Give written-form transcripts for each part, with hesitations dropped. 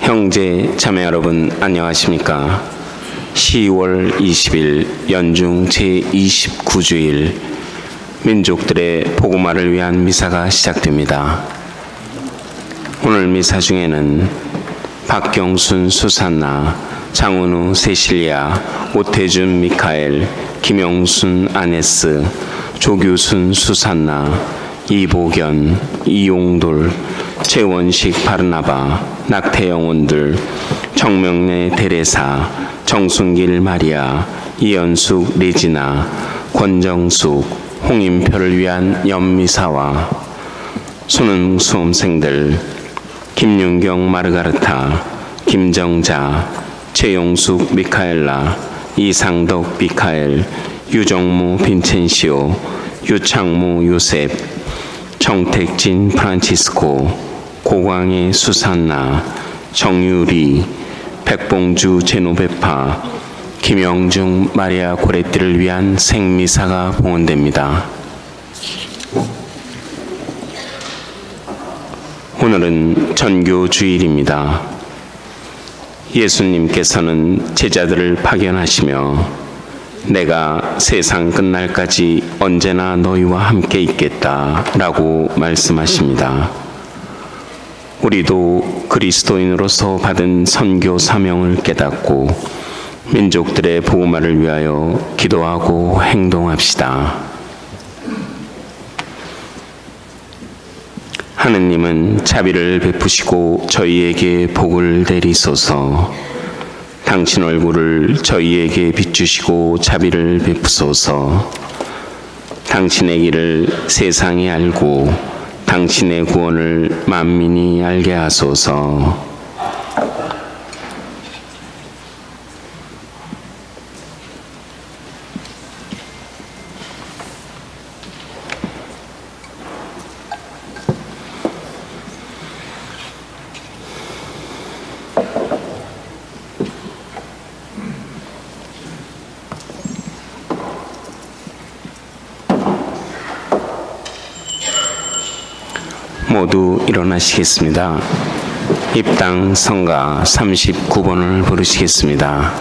형제 자매 여러분 안녕하십니까? 10월 20일 연중 제29주일 민족들의 복음화를 위한 미사가 시작됩니다. 오늘 미사 중에는 박경순 수산나, 장은우 세실리아, 오태준 미카엘, 김영순 아네스, 조규순 수산나, 이보견, 이용돌, 최원식 바르나바, 낙태영혼들, 정명래 데레사, 정순길 마리아, 이연숙 레지나, 권정숙, 홍인표를 위한 연미사와 수능 수험생들 김윤경 마르가르타, 김정자, 최용숙 미카엘라, 이상덕 미카엘, 유정무 빈첸시오, 유창무 요셉, 정택진 프란치스코, 고광의 수산나, 정유리, 백봉주 제노베파, 김영중 마리아 고레띠를 위한 생미사가 봉헌됩니다. 오늘은 전교주일입니다. 예수님께서는 제자들을 파견하시며 내가 세상 끝날까지 언제나 너희와 함께 있겠다 라고 말씀하십니다. 우리도 그리스도인으로서 받은 선교 사명을 깨닫고 민족들의 복음화를 위하여 기도하고 행동합시다. 하느님은 자비를 베푸시고 저희에게 복을 내리소서. 당신 얼굴을 저희에게 비추시고 자비를 베푸소서. 당신의 길을 세상이 알고 당신의 구원을 만민이 알게 하소서. 모두 일어나시겠습니다. 입당 성가 39번을 부르시겠습니다.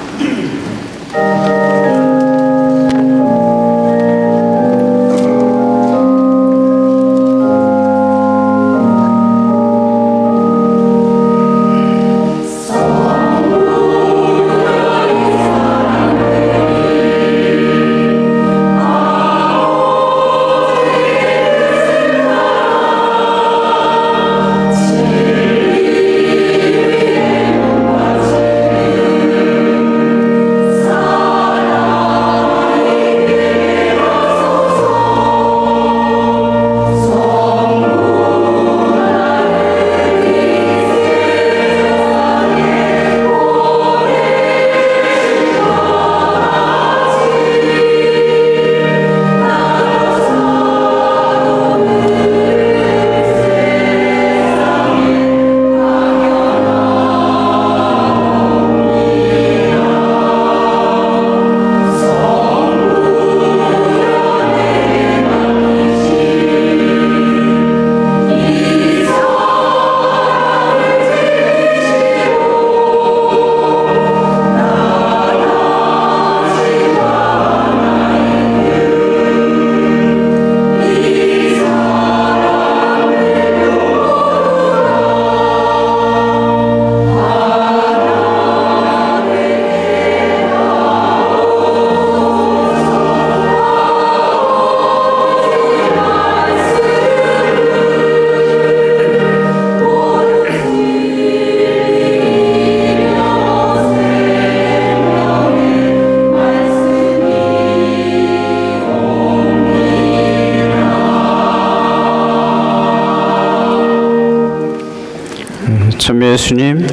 참 예수님,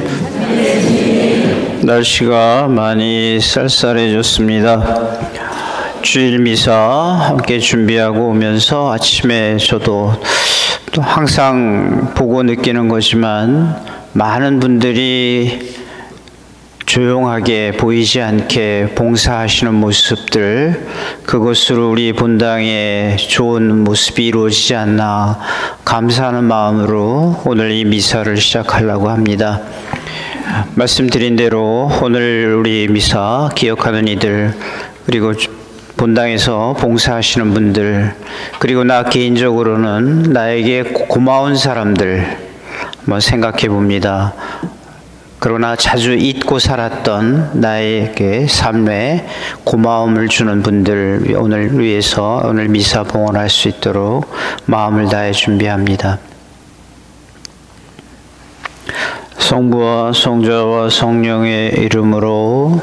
날씨가 많이 쌀쌀해졌습니다. 주일 미사 함께 준비하고 오면서 아침에 저도 또 항상 보고 느끼는 거지만 많은 분들이 조용하게 보이지 않게 봉사하시는 모습들, 그것으로 우리 본당의 좋은 모습이 이루어지지 않나 감사하는 마음으로 오늘 이 미사를 시작하려고 합니다. 말씀드린 대로 오늘 우리 미사 기억하는 이들, 그리고 본당에서 봉사하시는 분들, 그리고 나 개인적으로는 나에게 고마운 사람들 한번 생각해 봅니다. 그러나 자주 잊고 살았던 나에게 삶에 고마움을 주는 분들 오늘 위해서 오늘 미사 봉헌할 수 있도록 마음을 다해 준비합니다. 성부와 성자와 성령의 이름으로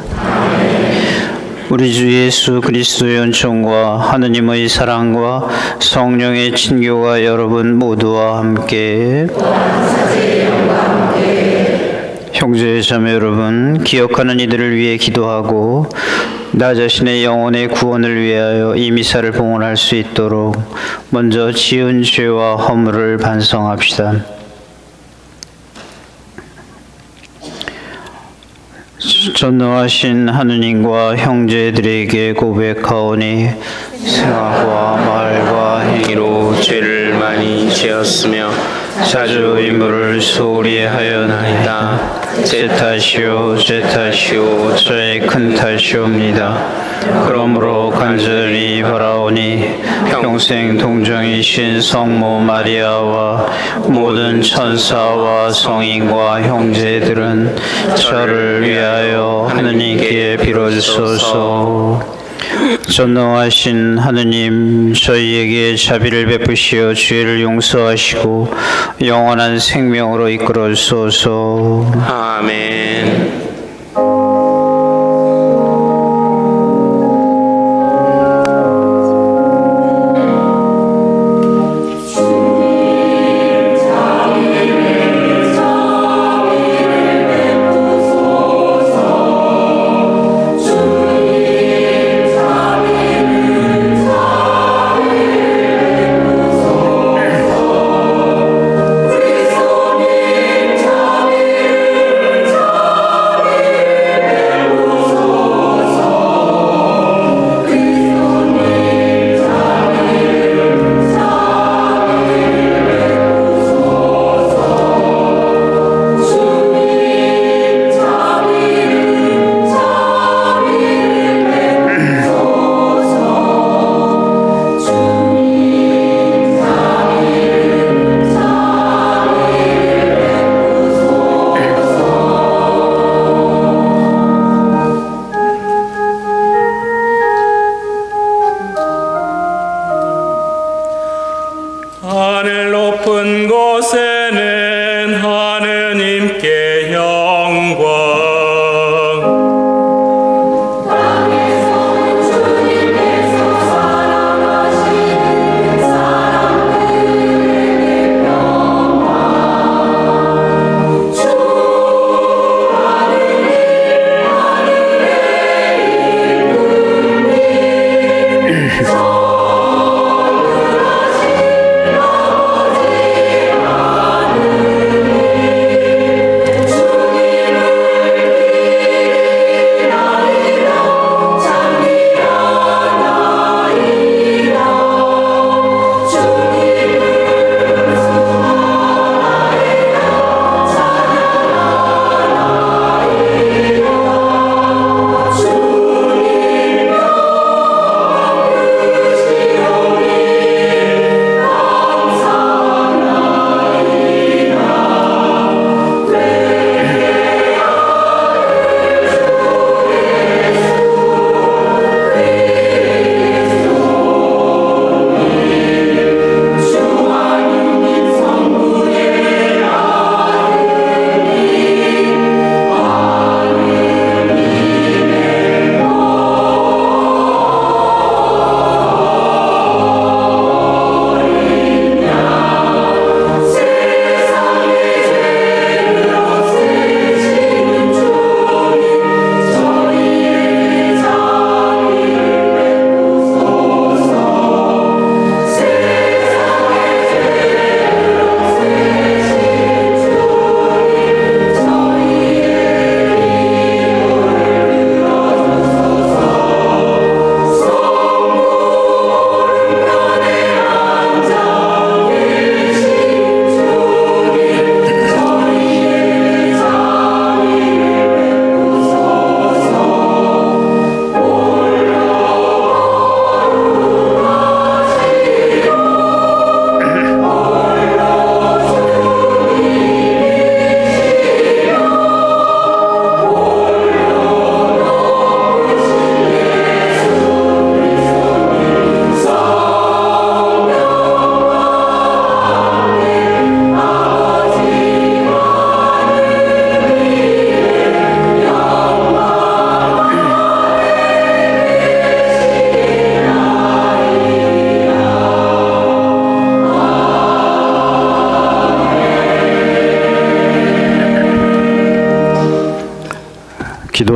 우리 주 예수 그리스도의 은총과 하느님의 사랑과 성령의 친교가 여러분 모두와 함께 형제 자매 여러분, 기억하는 이들을 위해 기도하고 나 자신의 영혼의 구원을 위하여 이 미사를 봉헌할 수 있도록 먼저 지은 죄와 허물을 반성합시다. 전능하신 하느님과 형제들에게 고백하오니 생각과 말과 행위로 죄를 많이 지었으며 자주 임무를 소홀히 하였나이다. 제 탓이요 저의 큰 탓이옵니다. 그러므로 간절히 바라오니 평생 동정이신 성모 마리아와 모든 천사와 성인과 형제들은 저를 위하여 하느님께 빌어주소서. 전능하신 하느님, 저희에게 자비를 베푸시어 죄를 용서하시고 영원한 생명으로 이끌어 주소서. 아멘.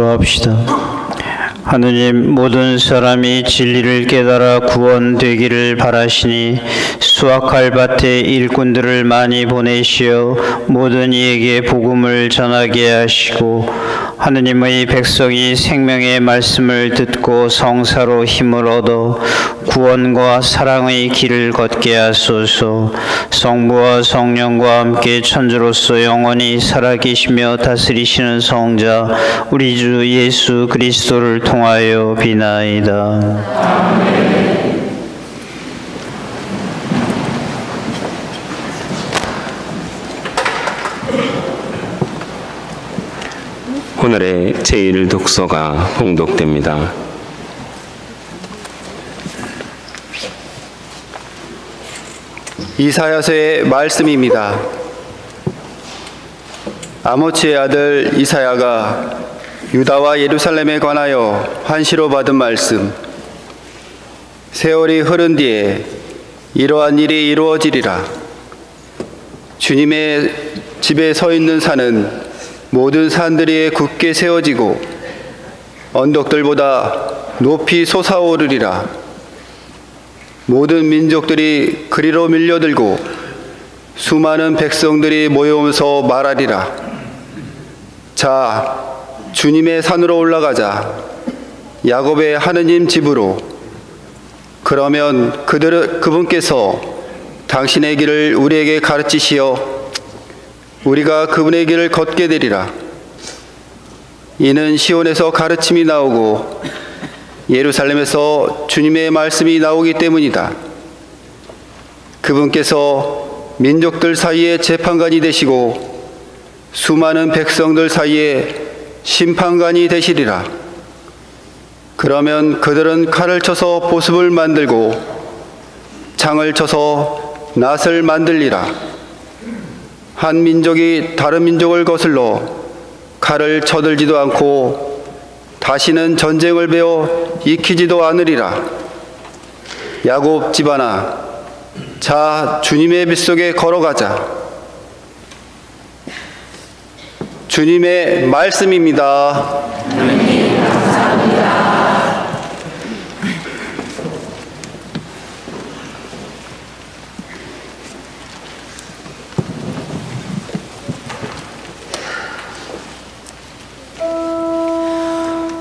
기도합시다. 하느님, 모든 사람이 진리를 깨달아 구원되기를 바라시니 수확할 밭에 일꾼들을 많이 보내시어 모든 이에게 복음을 전하게 하시고 하느님의 백성이 생명의 말씀을 듣고 성사로 힘을 얻어 구원과 사랑의 길을 걷게 하소서. 성부와 성령과 함께 천주로서 영원히 살아계시며 다스리시는 성자 우리 주 예수 그리스도를 통하여 비나이다. 오늘의 제1독서가 봉독됩니다. 이사야서의 말씀입니다. 아모츠의 아들 이사야가 유다와 예루살렘에 관하여 환시로 받은 말씀. 세월이 흐른 뒤에 이러한 일이 이루어지리라. 주님의 집에 서 있는 산은 모든 산들이 굳게 세워지고 언덕들보다 높이 솟아오르리라. 모든 민족들이 그리로 밀려들고 수많은 백성들이 모여오면서 말하리라. 자, 주님의 산으로 올라가자. 야곱의 하느님 집으로. 그러면 그분께서 당신의 길을 우리에게 가르치시어 우리가 그분의 길을 걷게 되리라. 이는 시온에서 가르침이 나오고 예루살렘에서 주님의 말씀이 나오기 때문이다. 그분께서 민족들 사이에 재판관이 되시고 수많은 백성들 사이에 심판관이 되시리라. 그러면 그들은 칼을 쳐서 보습을 만들고 창을 쳐서 낫을 만들리라. 한 민족이 다른 민족을 거슬러 칼을 쳐들지도 않고 다시는 전쟁을 배워 익히지도 않으리라. 야곱 집안아, 자, 주님의 빗속에 걸어가자. 주님의 말씀입니다. 하나님 감사합니다.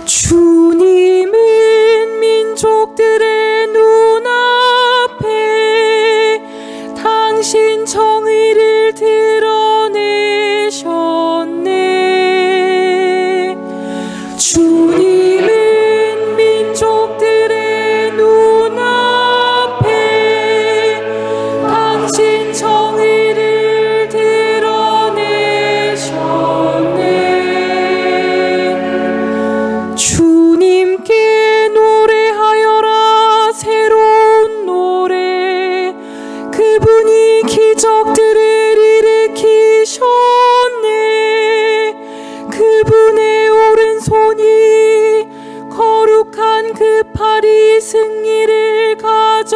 주님은 민족들의 눈앞에 당신 정의를 드러내셨네. 주님은 민족들의 눈앞에 당신 정의를 드러내셨네. 주님께 노래하여라. 새로운 노래. 그분이 기적들을 일으키셨네. 그분의 오른손이 거룩한 그 팔이 승리를 가져오셨네.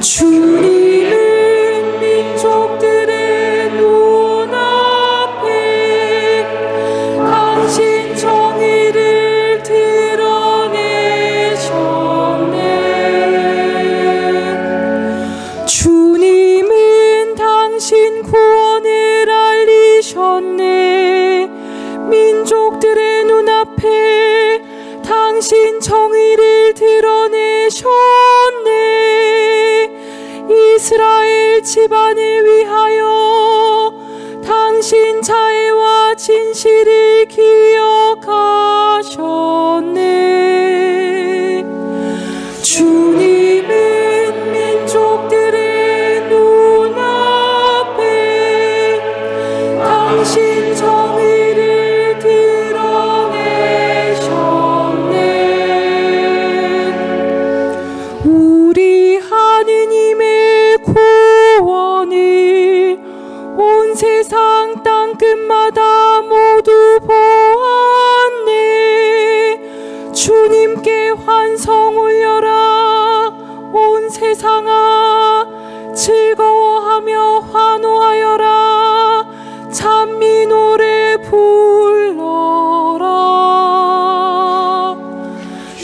주님은 민족들의 눈앞에 당신 정의를 드러내셨네. 주님은 당신 구원을 알리셨네. 민족들의 눈앞에 당신 정의를 드러내셨네. 이스라엘 집안을 위하여 당신 자애와 진실을 기억하셨네. 주님은 민족들의 눈앞에 당신 정의를 드러내셨네. 우리 하느님의 구원을 온 세상 땅끝마다 모두 보았네. 주님께 환성 올려라. 온 세상아 즐거워하며 환호하여라. 참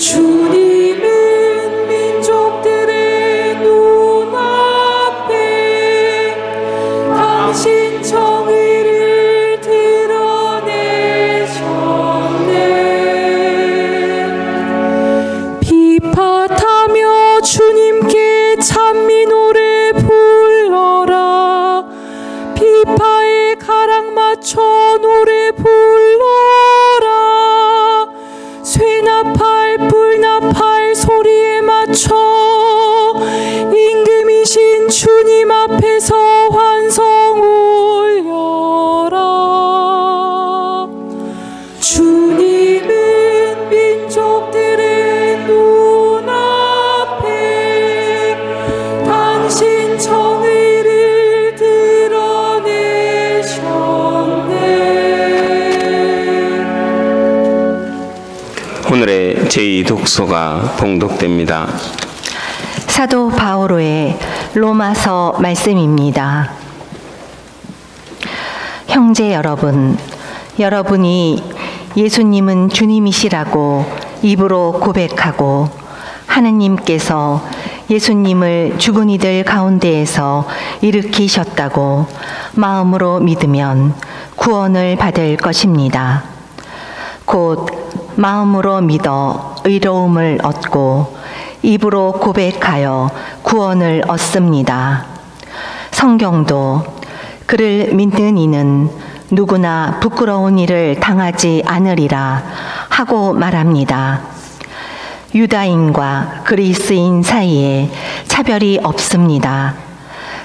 주님은 민족들의 눈앞에 당신 정의를 드러내셨네. 비팟하며 주님께 찬미 노래 불러라. 비파에 가락 맞춰 노래 불러라. 쇠나팔 뿔나팔 소리에 맞춰 임금이신 주님 앞에서 환성 올려라. 주님은 민족들의 눈앞에 당신 정의를 드러내셨네. 오늘의 제2독서가 봉독됩니다. 사도 바오로의 로마서 말씀입니다. 형제 여러분, 여러분이 예수님은 주님이시라고 입으로 고백하고 하느님께서 예수님을 죽은 이들 가운데에서 일으키셨다고 마음으로 믿으면 구원을 받을 것입니다. 곧 마음으로 믿어 의로움을 얻고 입으로 고백하여 구원을 얻습니다. 성경도 그를 믿는 이는 누구나 부끄러운 일을 당하지 않으리라 하고 말합니다. 유다인과 그리스인 사이에 차별이 없습니다.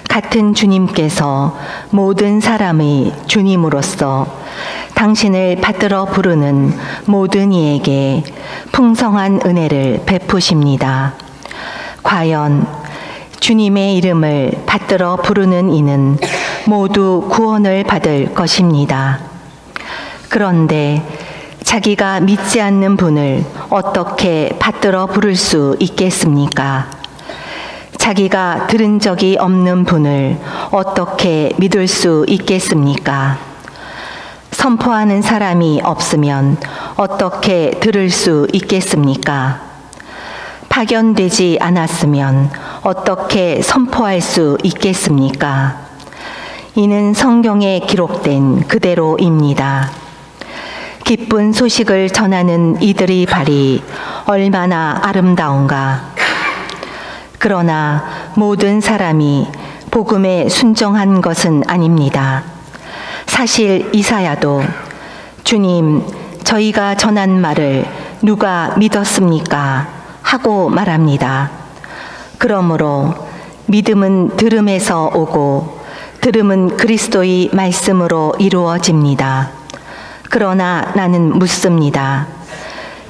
같은 주님께서 모든 사람의 주님으로서 당신을 받들어 부르는 모든 이에게 풍성한 은혜를 베푸십니다. 과연 주님의 이름을 받들어 부르는 이는 모두 구원을 받을 것입니다. 그런데 자기가 믿지 않는 분을 어떻게 받들어 부를 수 있겠습니까? 자기가 들은 적이 없는 분을 어떻게 믿을 수 있겠습니까? 선포하는 사람이 없으면 어떻게 들을 수 있겠습니까? 파견되지 않았으면 어떻게 선포할 수 있겠습니까? 이는 성경에 기록된 그대로입니다. 기쁜 소식을 전하는 이들의 발이 얼마나 아름다운가. 그러나 모든 사람이 복음에 순종한 것은 아닙니다. 사실 이사야도 주님, 저희가 전한 말을 누가 믿었습니까? 하고 말합니다. 그러므로 믿음은 들음에서 오고 들음은 그리스도의 말씀으로 이루어집니다. 그러나 나는 묻습니다.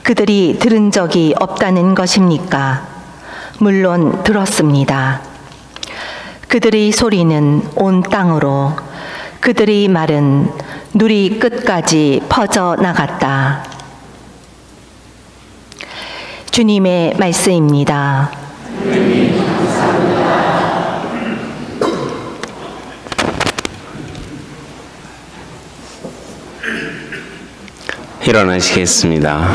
그들이 들은 적이 없다는 것입니까? 물론 들었습니다. 그들의 소리는 온 땅으로, 그들의 말은 누리 끝까지 퍼져나갔다. 주님의 말씀입니다. 일어나시겠습니다.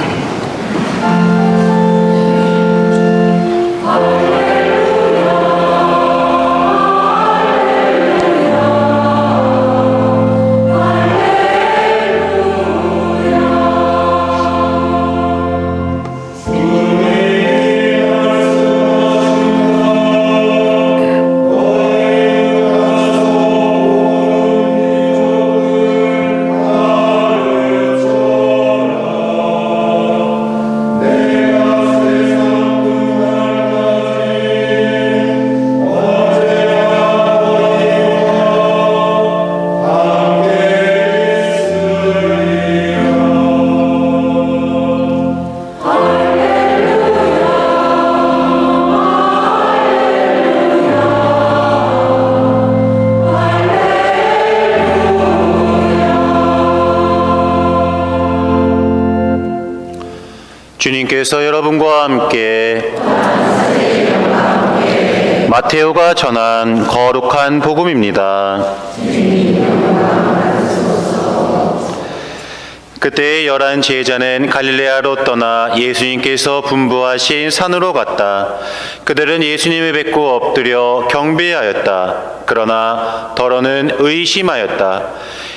주님께서 여러분과 함께 마테오가 전한 거룩한 복음입니다. 그때 11 제자는 갈릴레아로 떠나 예수님께서 분부하신 산으로 갔다. 그들은 예수님을 뵙고 엎드려 경배하였다. 그러나 더러는 의심하였다.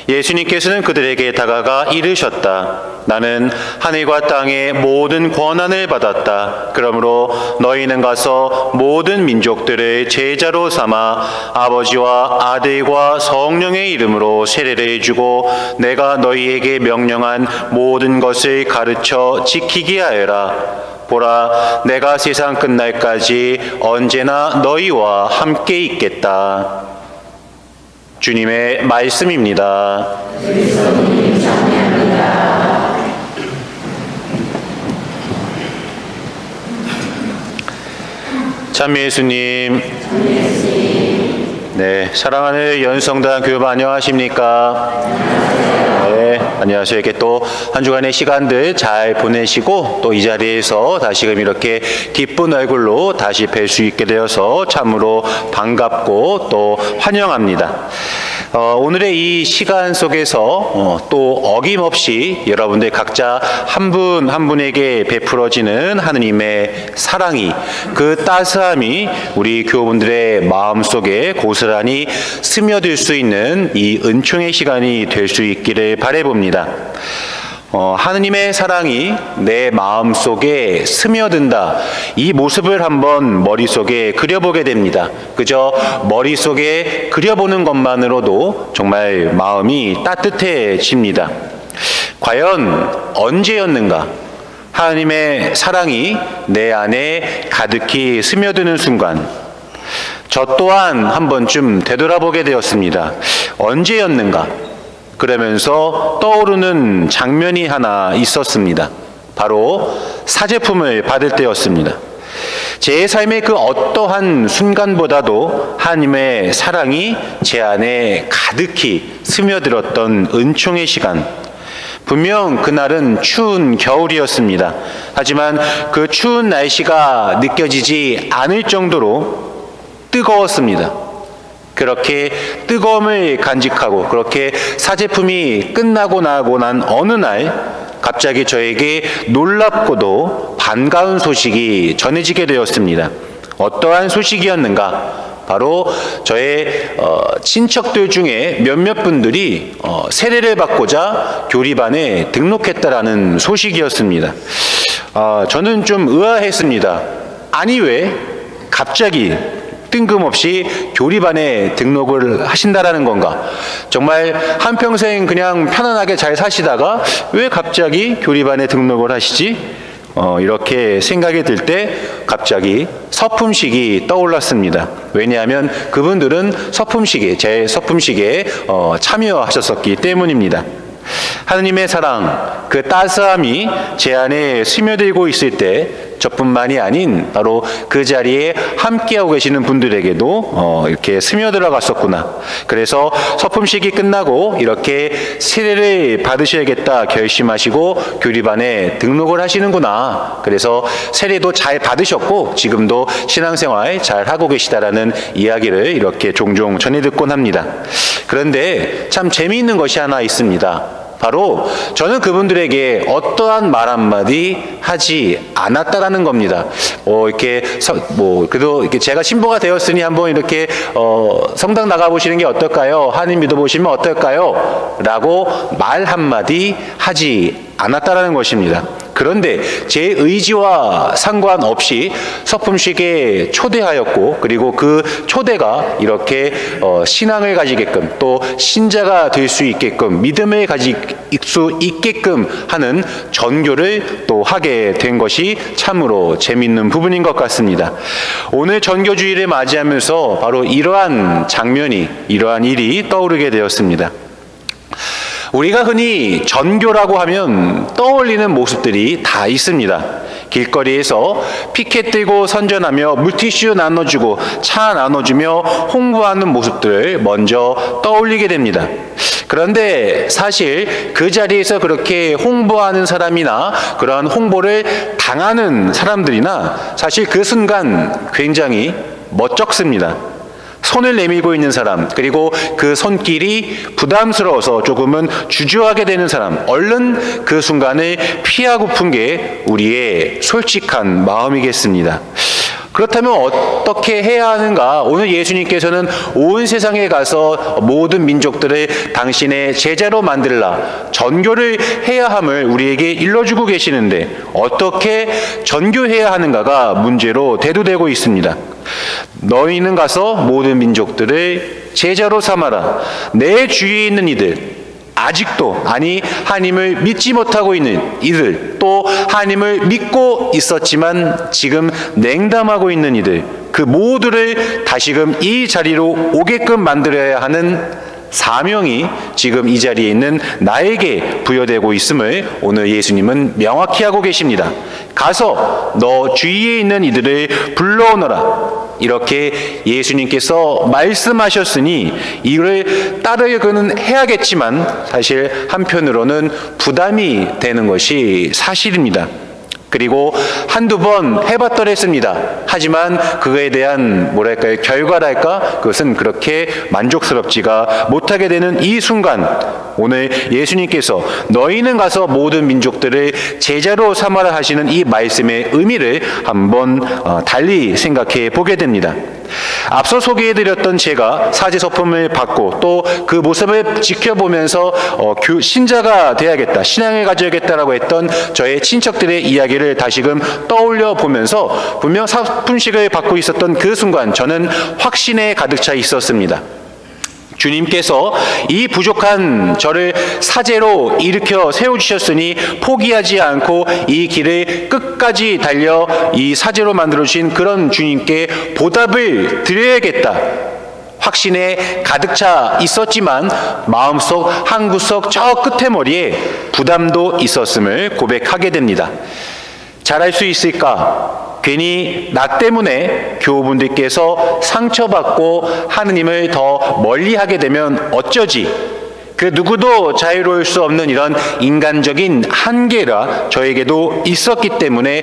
예수님께서는 그들에게 다가가 이르셨다. 나는 하늘과 땅의 모든 권한을 받았다. 그러므로 너희는 가서 모든 민족들을 제자로 삼아 아버지와 아들과 성령의 이름으로 세례를 해주고 내가 너희에게 명령한 모든 것을 가르쳐 지키게 하여라. 보라, 내가 세상 끝날까지 언제나 너희와 함께 있겠다. 주님의 말씀입니다. 참 예수님. 네, 사랑하는 연성당 교우분 안녕하십니까? 네, 안녕하세요. 이렇게 또 한 주간의 시간들 잘 보내시고 또 이 자리에서 다시금 이렇게 기쁜 얼굴로 다시 뵐 수 있게 되어서 참으로 반갑고 또 환영합니다. 오늘의 이 시간 속에서 또 어김없이 여러분들 각자 한 분 한 분에게 베풀어지는 하느님의 사랑이, 그 따스함이 우리 교우분들의 마음속에 고스란히 스며들 수 있는 이 은총의 시간이 될 수 있기를 바라봅니다. 하느님의 사랑이 내 마음속에 스며든다. 이 모습을 한번 머릿속에 그려보게 됩니다. 그저 머릿속에 그려보는 것만으로도 정말 마음이 따뜻해집니다. 과연 언제였는가? 하느님의 사랑이 내 안에 가득히 스며드는 순간, 저 또한 한 번쯤 되돌아보게 되었습니다. 언제였는가? 그러면서 떠오르는 장면이 하나 있었습니다. 바로 사제품을 받을 때였습니다. 제 삶의 그 어떠한 순간보다도 하나님의 사랑이 제 안에 가득히 스며들었던 은총의 시간. 분명 그날은 추운 겨울이었습니다. 하지만 그 추운 날씨가 느껴지지 않을 정도로 뜨거웠습니다. 그렇게 뜨거움을 간직하고 그렇게 사제품이 끝나고 나고 난 어느 날 갑자기 저에게 놀랍고도 반가운 소식이 전해지게 되었습니다. 어떠한 소식이었는가? 바로 저의 친척들 중에 몇몇 분들이 세례를 받고자 교리반에 등록했다라는 소식이었습니다. 저는 좀 의아했습니다. 아니 왜 갑자기 뜬금없이 교리반에 등록을 하신다라는 건가? 정말 한평생 그냥 편안하게 잘 사시다가 왜 갑자기 교리반에 등록을 하시지? 이렇게 생각이 들 때 갑자기 서품식이 떠올랐습니다. 왜냐하면 그분들은 제 서품식에 참여하셨었기 때문입니다. 하느님의 사랑, 그 따스함이 제 안에 스며들고 있을 때 저뿐만이 아닌 바로 그 자리에 함께하고 계시는 분들에게도 이렇게 스며들어 갔었구나. 그래서 서품식이 끝나고 이렇게 세례를 받으셔야겠다 결심하시고 교리반에 등록을 하시는구나. 그래서 세례도 잘 받으셨고 지금도 신앙생활 잘 하고 계시다라는 이야기를 이렇게 종종 전해 듣곤 합니다. 그런데 참 재미있는 것이 하나 있습니다. 바로 저는 그분들에게 어떠한 말 한마디 하지 않았다라는 겁니다. 그래도 이렇게 제가 신부가 되었으니 한번 이렇게 성당 나가보시는 게 어떨까요? 하나님 믿어보시면 어떨까요? 라고 말 한마디 하지 않았다라는 것입니다. 그런데 제 의지와 상관없이 서품식에 초대하였고, 그리고 그 초대가 이렇게 신앙을 가지게끔, 또 신자가 될 수 있게끔, 믿음을 가질 수 있게끔 하는 전교를 또 하게 된 것이 참으로 재밌는 부분인 것 같습니다. 오늘 전교주의를 맞이하면서 바로 이러한 장면이, 이러한 일이 떠오르게 되었습니다. 우리가 흔히 전교라고 하면 떠올리는 모습들이 다 있습니다. 길거리에서 피켓 들고 선전하며 물티슈 나눠주고 차 나눠주며 홍보하는 모습들을 먼저 떠올리게 됩니다. 그런데 사실 그 자리에서 그렇게 홍보하는 사람이나 그러한 홍보를 당하는 사람들이나 사실 그 순간 굉장히 멋쩍습니다. 손을 내밀고 있는 사람, 그리고 그 손길이 부담스러워서 조금은 주저하게 되는 사람, 얼른 그 순간을 피하고픈 게 우리의 솔직한 마음이겠습니다. 그렇다면 어떻게 해야 하는가? 오늘 예수님께서는 온 세상에 가서 모든 민족들을 당신의 제자로 만들라, 전교를 해야 함을 우리에게 일러주고 계시는데 어떻게 전교해야 하는가가 문제로 대두되고 있습니다. 너희는 가서 모든 민족들을 제자로 삼아라. 내 주위에 있는 이들, 아직도 하나님을 믿지 못하고 있는 이들, 또 하나님을 믿고 있었지만 지금 냉담하고 있는 이들, 그 모두를 다시금 이 자리로 오게끔 만들어야 하는 사명이 지금 이 자리에 있는 나에게 부여되고 있음을 오늘 예수님은 명확히 하고 계십니다. 가서 너 주위에 있는 이들을 불러오너라. 이렇게 예수님께서 말씀하셨으니 이를 따르기는 해야겠지만 사실 한편으로는 부담이 되는 것이 사실입니다. 그리고 한두 번 해봤더랬습니다. 하지만 그거에 대한 결과랄까? 그것은 그렇게 만족스럽지가 못하게 되는 이 순간, 오늘 예수님께서 너희는 가서 모든 민족들을 제자로 삼아라 하시는 이 말씀의 의미를 한번 달리 생각해 보게 됩니다. 앞서 소개해드렸던 제가 사제서품을 받고 또 그 모습을 지켜보면서 신자가 돼야겠다, 신앙을 가져야겠다라고 했던 저의 친척들의 이야기를 다시금 떠올려 보면서 분명 사품식을 받고 있었던 그 순간 저는 확신에 가득 차 있었습니다. 주님께서 이 부족한 저를 사제로 일으켜 세워주셨으니 포기하지 않고 이 길을 끝까지 달려 이 사제로 만들어주신 그런 주님께 보답을 드려야겠다. 확신에 가득 차 있었지만 마음속 한 구석 저 끝에 머리에 부담도 있었음을 고백하게 됩니다. 잘할 수 있을까? 괜히 나 때문에 교우분들께서 상처받고 하느님을 더 멀리하게 되면 어쩌지? 그 누구도 자유로울 수 없는 이런 인간적인 한계가 저에게도 있었기 때문에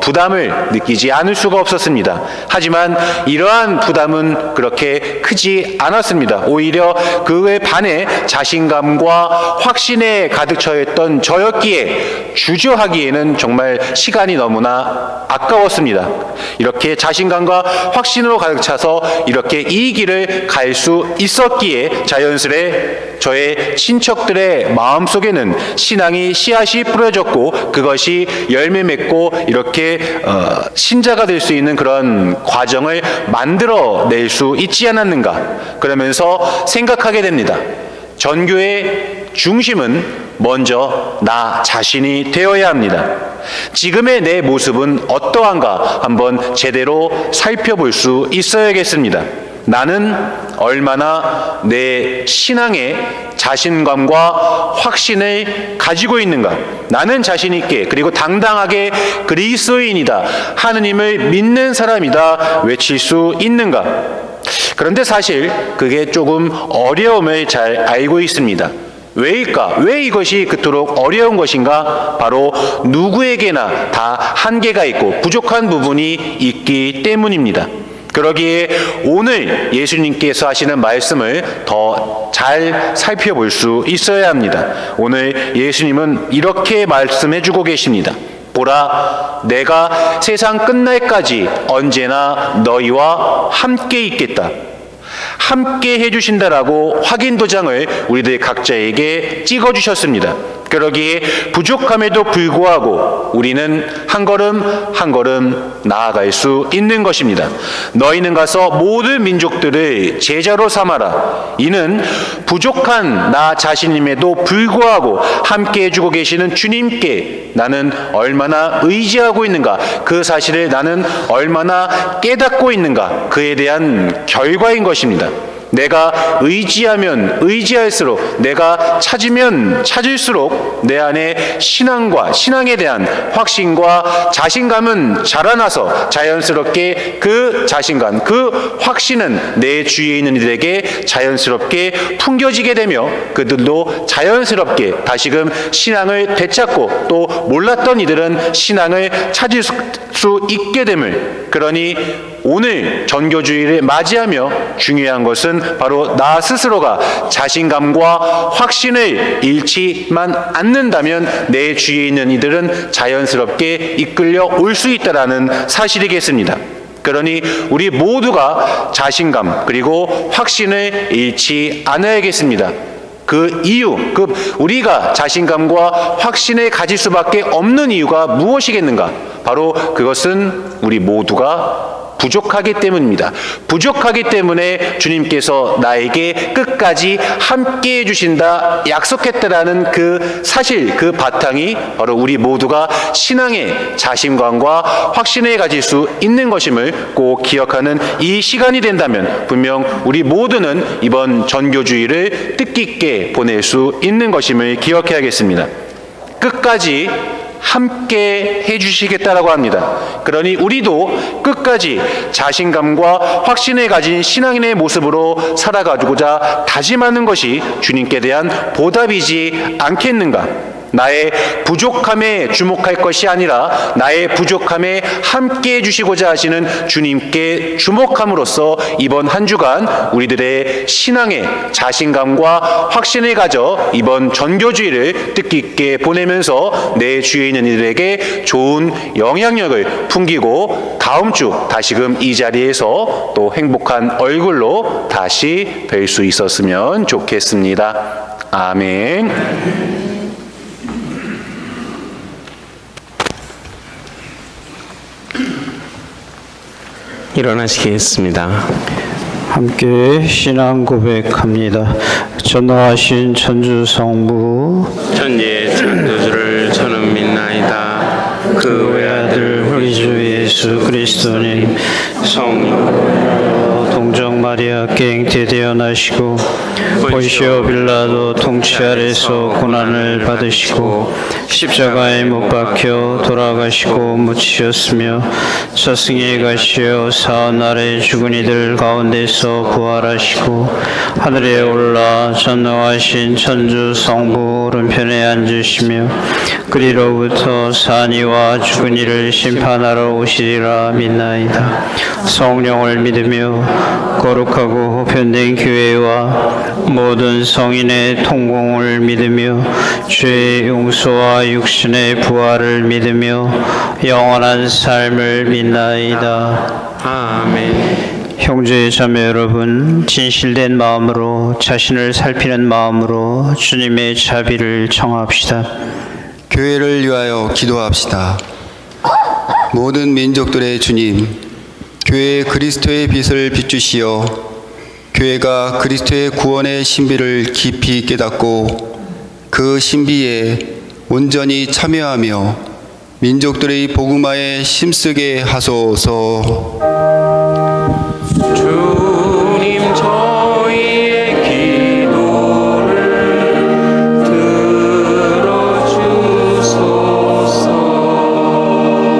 부담을 느끼지 않을 수가 없었습니다. 하지만 이러한 부담은 그렇게 크지 않았습니다. 오히려 그에 반해 자신감과 확신에 가득 차 있던 저였기에 주저하기에는 정말 시간이 너무나 아까웠습니다. 이렇게 자신감과 확신으로 가득 차서 이렇게 이 길을 갈 수 있었기에 자연스레 저의 친척들의 마음속에는 신앙이 씨앗이 뿌려졌고 그것이 열매 맺고 이렇게 신자가 될 수 있는 그런 과정을 만들어낼 수 있지 않았는가, 그러면서 생각하게 됩니다. 전교의 중심은 먼저 나 자신이 되어야 합니다. 지금의 내 모습은 어떠한가 한번 제대로 살펴볼 수 있어야겠습니다. 나는 얼마나 내 신앙의 자신감과 확신을 가지고 있는가? 나는 자신 있게 그리고 당당하게 그리스도인이다, 하느님을 믿는 사람이다 외칠 수 있는가? 그런데 사실 그게 조금 어려움을 잘 알고 있습니다. 왜일까? 왜 이것이 그토록 어려운 것인가? 바로 누구에게나 다 한계가 있고 부족한 부분이 있기 때문입니다. 그러기에 오늘 예수님께서 하시는 말씀을 더 잘 살펴볼 수 있어야 합니다. 오늘 예수님은 이렇게 말씀해 주고 계십니다. 보라, 내가 세상 끝날까지 언제나 너희와 함께 있겠다. 함께 해주신다라고 확인 도장을 우리들 각자에게 찍어주셨습니다. 그러기에 부족함에도 불구하고 우리는 한 걸음 한 걸음 나아갈 수 있는 것입니다. 너희는 가서 모든 민족들을 제자로 삼아라. 이는 부족한 나 자신임에도 불구하고 함께 해주고 계시는 주님께 나는 얼마나 의지하고 있는가, 그 사실을 나는 얼마나 깨닫고 있는가, 그에 대한 결과인 것입니다. 내가 의지하면 의지할수록, 내가 찾으면 찾을수록 내 안에 신앙과 신앙에 대한 확신과 자신감은 자라나서 자연스럽게 그 자신감, 그 확신은 내 주위에 있는 이들에게 자연스럽게 풍겨지게 되며 그들도 자연스럽게 다시금 신앙을 되찾고 또 몰랐던 이들은 신앙을 찾을 수 있게 됨을, 그러니 오늘 전교주의를 맞이하며 중요한 것은 바로 나 스스로가 자신감과 확신을 잃지만 않는다면 내 주위에 있는 이들은 자연스럽게 이끌려 올 수 있다는 사실이겠습니다. 그러니 우리 모두가 자신감 그리고 확신을 잃지 않아야겠습니다. 그 이유, 우리가 자신감과 확신을 가질 수밖에 없는 이유가 무엇이겠는가? 바로 그것은 우리 모두가 부족하기 때문입니다. 부족하기 때문에 주님께서 나에게 끝까지 함께 해주신다 약속했다라는 그 사실, 그 바탕이 바로 우리 모두가 신앙의 자신감과 확신을 가질 수 있는 것임을 꼭 기억하는 이 시간이 된다면 분명 우리 모두는 이번 전교주의를 뜻깊게 보낼 수 있는 것임을 기억해야겠습니다. 끝까지 함께 해주시겠다라고 합니다. 그러니 우리도 끝까지 자신감과 확신을 가진 신앙인의 모습으로 살아가고자 다짐하는 것이 주님께 대한 보답이지 않겠는가? 나의 부족함에 주목할 것이 아니라 나의 부족함에 함께 해주시고자 하시는 주님께 주목함으로써 이번 한 주간 우리들의 신앙의 자신감과 확신을 가져 이번 전교주의를 뜻깊게 보내면서 내 주위에 있는 이들에게 좋은 영향력을 풍기고 다음 주 다시금 이 자리에서 또 행복한 얼굴로 다시 뵐 수 있었으면 좋겠습니다. 아멘. 일어나시겠습니다. 함께 신앙 고백합니다. 전능하신 천주 성부 천지의 창조주를 저는 믿나이다. 그 외아들 우리 주 예수 그리스도님 성령 동정 마리아께 잉태되어 나시고 본시오 빌라도 통치 아래서 고난을 받으시고 십자가에 못 박혀 돌아가시고 묻히셨으며 저승에 가시어 사흘날에 죽은 이들 가운데서 부활하시고 하늘에 올라 전능하신 천주 성부 오른편에 앉으시며 그리로부터 산 이와 죽은 이를 심판하러 오시리라 믿나이다. 성령을 믿으며 거룩하고 보편된 교회와 모든 성인의 통공을 믿으며 죄의 용서와 육신의 부활을 믿으며 영원한 삶을 믿나이다. 아멘. 형제 자매 여러분, 진실된 마음으로 자신을 살피는 마음으로 주님의 자비를 청합시다. 교회를 위하여 기도합시다. 모든 민족들의 주님, 교회에 그리스도의 빛을 비추시어 교회가 그리스도의 구원의 신비를 깊이 깨닫고 그 신비에 온전히 참여하며 민족들의 복음화에 힘쓰게 하소서. 주님 저희의 기도를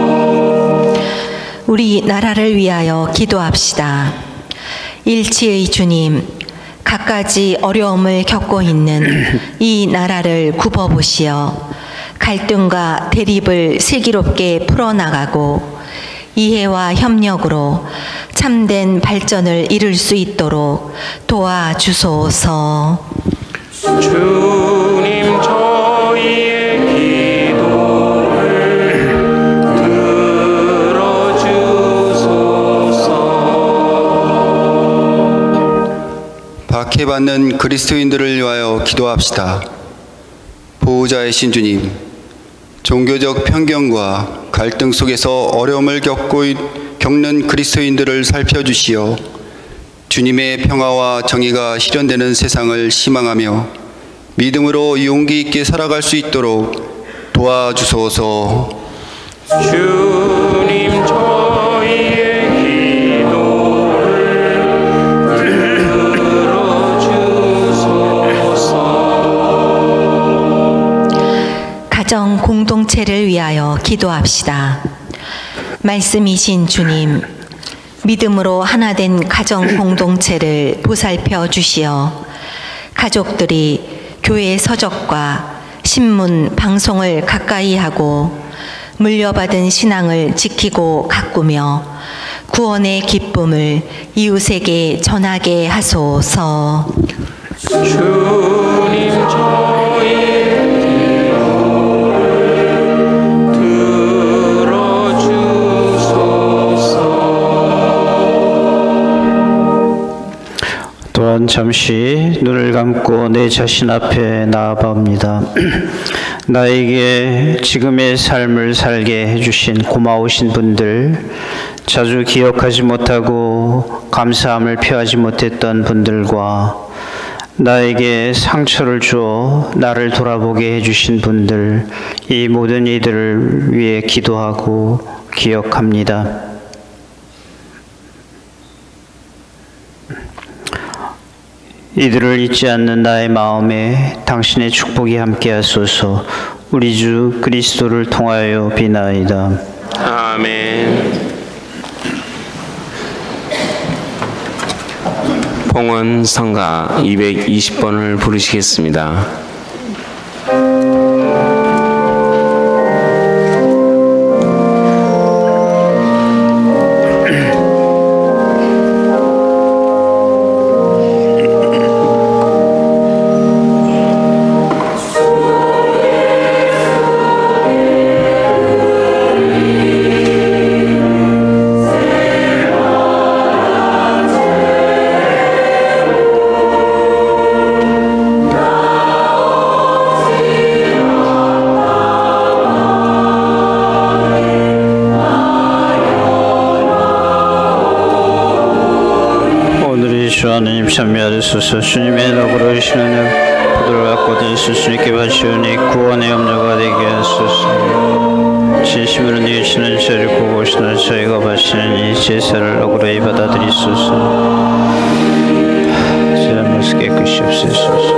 들어주소서. 우리 나라를 위하여 기도합시다. 일치의 주님, 갖가지 어려움을 겪고 있는 이 나라를 굽어보시어 갈등과 대립을 슬기롭게 풀어나가고 이해와 협력으로 참된 발전을 이룰 수 있도록 도와주소서. 주님 저희의 기도를 들어주소서. 박해받는 그리스도인들을 위하여 기도합시다. 보호자이신 주님, 종교적 편견과 갈등 속에서 어려움을 겪는 그리스도인들을 살펴주시어 주님의 평화와 정의가 실현되는 세상을 희망하며 믿음으로 용기 있게 살아갈 수 있도록 도와주소서. 주님 저희의 기도를 들어주소서. 가정 공동체를 위하여 기도합시다. 말씀이신 주님, 믿음으로 하나된 가정 공동체를 보살펴 주시어 가족들이 교회 서적과 신문, 방송을 가까이 하고 물려받은 신앙을 지키고 가꾸며 구원의 기쁨을 이웃에게 전하게 하소서. 주님 저희의 기도를 들어주소서. 또한 잠시 눈을 감고 내 자신 앞에 나아봅니다. 나에게 지금의 삶을 살게 해주신 고마우신 분들, 자주 기억하지 못하고 감사함을 표하지 못했던 분들과 나에게 상처를 주어 나를 돌아보게 해주신 분들, 이 모든 이들을 위해 기도하고 기억합니다. 이들을 잊지 않는 나의 마음에 당신의 축복이 함께하소서. 우리 주 그리스도를 통하여 비나이다. 아멘. 봉헌 성가 220번을 부르시겠습니다. 하나님 참여하소서. 주님의 너그러우시는 포도를 갖고 드리소. 주님께 바치오니 구원의 염려가 되게 하소서. 진심으로 이으시는 저를 보고 오시는 저희가 바치는 이 제사를 너그러이 받아들이소서. 잘못을 깨끗이 없애소서.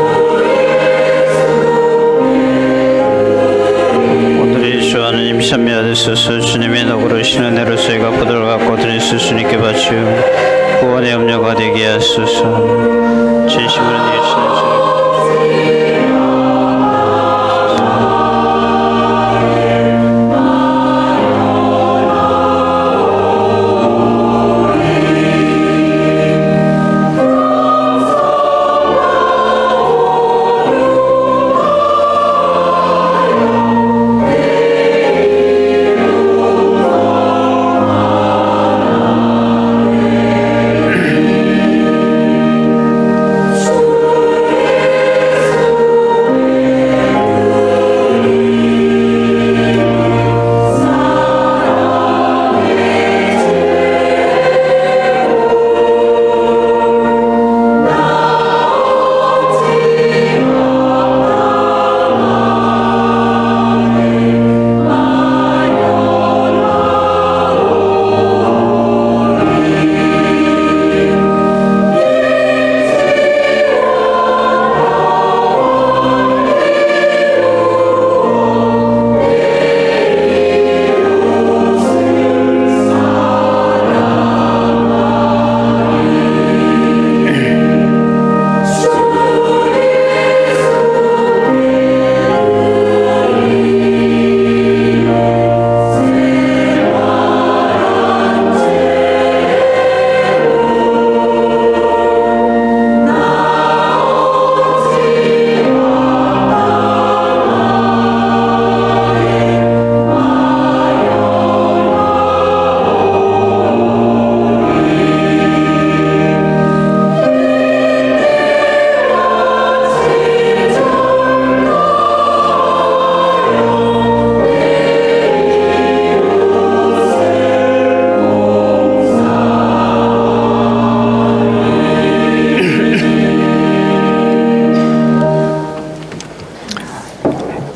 오늘의 주 하나님 참여하소서. 주님의 너그러우시는 은혜로 저희가 포도를 갖고 드리소. 주님께 바치오니 구원의 염려가 되게 하소서. 진심으로 이으시는 저를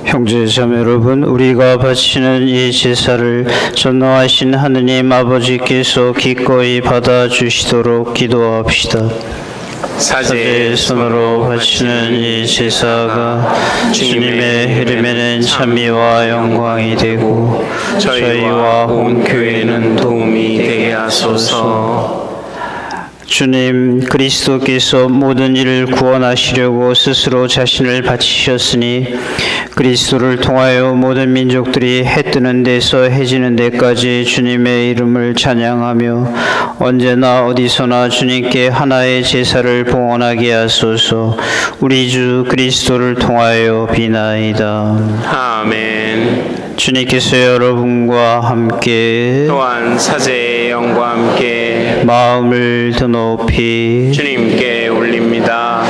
형제자매 여러분, 우리가 바치는 이 제사를 전능하신 하느님 아버지께서 기꺼이 받아주시도록 기도합시다. 사제의 손으로 바치는 이 제사가 주님의 흐름에는 찬미와 영광이 되고 저희와 온 교회는 도움이 되게 하소서. 주님, 그리스도께서 모든 일을 구원하시려고 스스로 자신을 바치셨으니 그리스도를 통하여 모든 민족들이 해 뜨는 데서 해 지는 데까지 주님의 이름을 찬양하며 언제나 어디서나 주님께 하나의 제사를 봉헌하게 하소서. 우리 주 그리스도를 통하여 비나이다. 아멘. 주님께서 여러분과 함께 또한 사제의 영과 함께 마음을 더 높이 주님께 올립니다.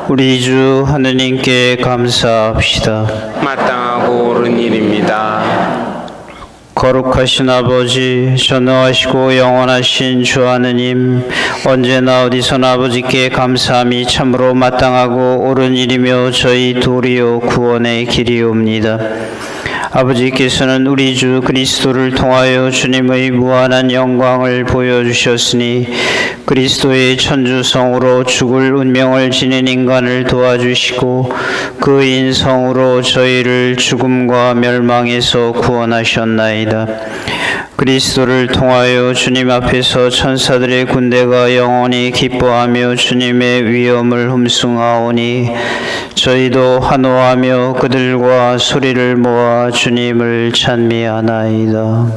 우리 주 하느님께 감사합시다. 마땅하고 옳은 일입니다. 거룩하신 아버지, 전능하시고 영원하신 주 하느님, 언제나 어디서나 아버지께 감사함이 참으로 마땅하고 옳은 일이며 저희 도리요 구원의 길이옵니다. 아버지께서는 우리 주 그리스도를 통하여 주님의 무한한 영광을 보여주셨으니 그리스도의 천주성으로 죽을 운명을 지닌 인간을 도와주시고 그 인성으로 저희를 죽음과 멸망에서 구원하셨나이다. 그리스도를 통하여 주님 앞에서 천사들의 군대가 영원히 기뻐하며 주님의 위엄을 흠숭하오니 저희도 환호하며 그들과 소리를 모아 주님을 찬미하나이다.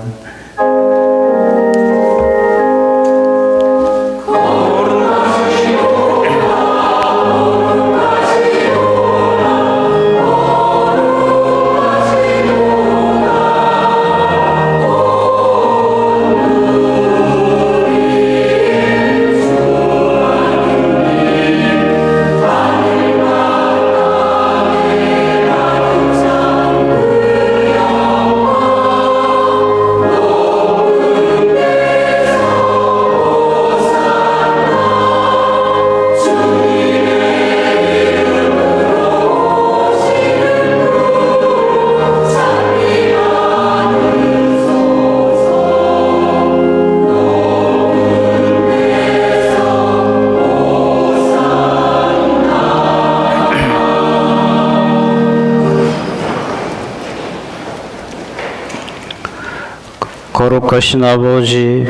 거룩하신 아버지,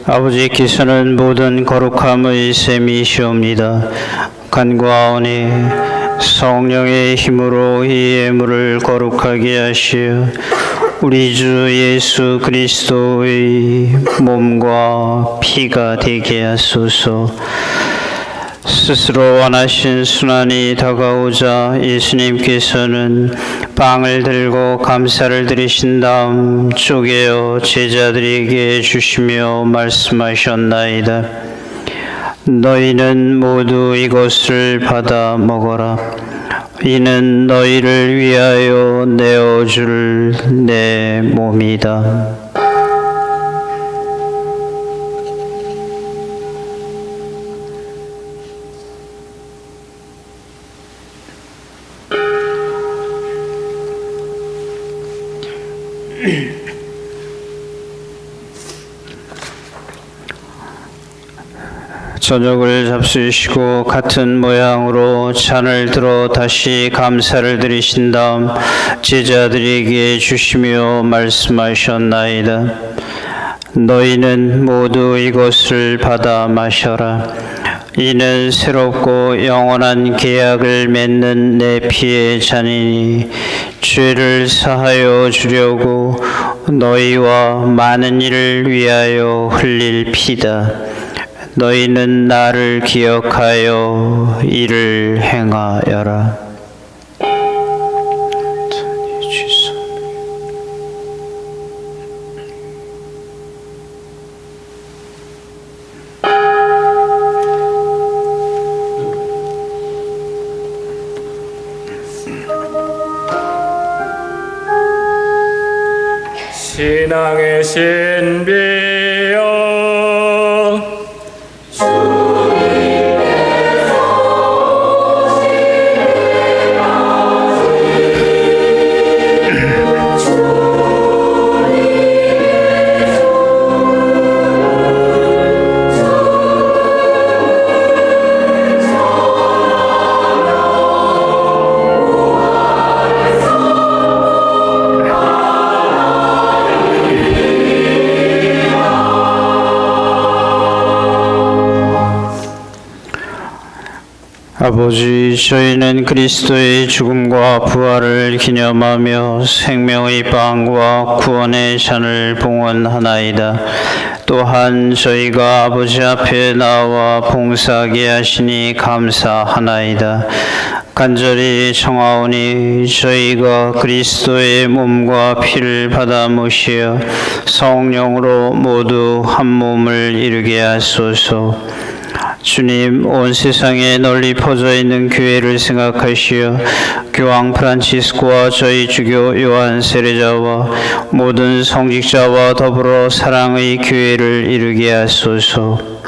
아버지께서는 모든 거룩함의 셈이시옵니다. 간구하오니 성령의 힘으로 이 예물을 거룩하게 하시어 우리 주 예수 그리스도의 몸과 피가 되게 하소서. 스스로 원하신 순환이 다가오자 예수님께서는 빵을 들고 감사를 드리신 다음 쪼개어 제자들에게 주시며 말씀하셨나이다. 너희는 모두 이것을 받아 먹어라. 이는 너희를 위하여 내어줄 내 몸이다. 저녁을 잡수시고 같은 모양으로 잔을 들어 다시 감사를 드리신 다음 제자들에게 주시며 말씀하셨나이다. 너희는 모두 이것을 받아 마셔라. 이는 새롭고 영원한 계약을 맺는 내 피의 잔이니 죄를 사하여 주려고 너희와 많은 이를 위하여 흘릴 피다. 너희는 나를 기억하여 이를 행하여라. 신앙의 신비여 아버지, 저희는 그리스도의 죽음과 부활을 기념하며 생명의 빵과 구원의 잔을 봉헌하나이다. 또한 저희가 아버지 앞에 나와 봉사하게 하시니 감사하나이다. 간절히 청하오니 저희가 그리스도의 몸과 피를 받아 모시어 성령으로 모두 한 몸을 이루게 하소서. 주님, 온 세상에 널리 퍼져 있는 교회를 생각하시어 교황 프란치스코와 저희 주교 요한 세례자와 모든 성직자와 더불어 사랑의 교회를 이루게 하소서.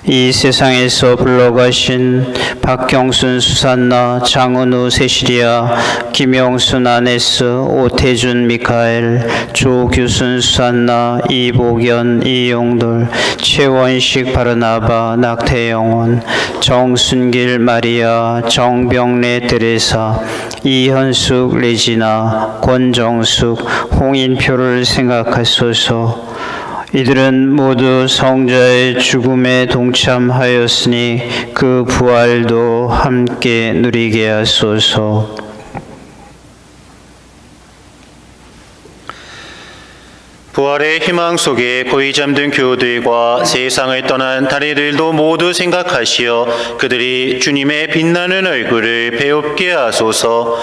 이 세상에서 불러가신 박경순 수산나, 장은우 세시리아, 김용순 아네스, 오태준 미카엘, 조규순 수산나, 이복연, 이용돌, 최원식 바르나바, 낙태영원, 정순길 마리아, 정병래 테레사, 이현숙 레지나, 권정숙, 홍인표를 생각하소서. 이들은 모두 성자의 죽음에 동참하였으니 그 부활도 함께 누리게 하소서. 부활의 희망 속에 고이 잠든 교우들과 세상을 떠난 다리들도 모두 생각하시어 그들이 주님의 빛나는 얼굴을 배웁게 하소서.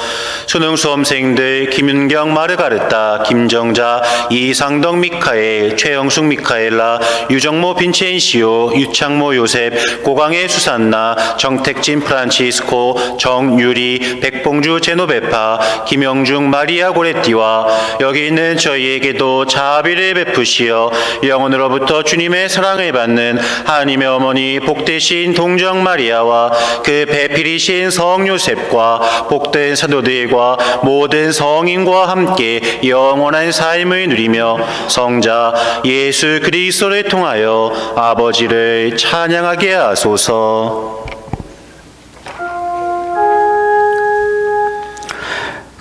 수능 수험생들 김윤경 마르가르타, 김정자, 이상덕 미카엘, 최영숙 미카엘라, 유정모 빈첸시오, 유창모 요셉, 고강의 수산나, 정택진 프란치스코, 정유리, 백봉주 제노베파, 김영중 마리아 고레띠와 여기 있는 저희에게도 자비를 베푸시어 영혼으로부터 주님의 사랑을 받는 하나님의 어머니 복되신 동정 마리아와 그 배필이신 성 요셉과 복된 사도들과 모든 성인과 함께 영원한 삶을 누리며 성자 예수 그리스도를 통하여 아버지를 찬양하게 하소서.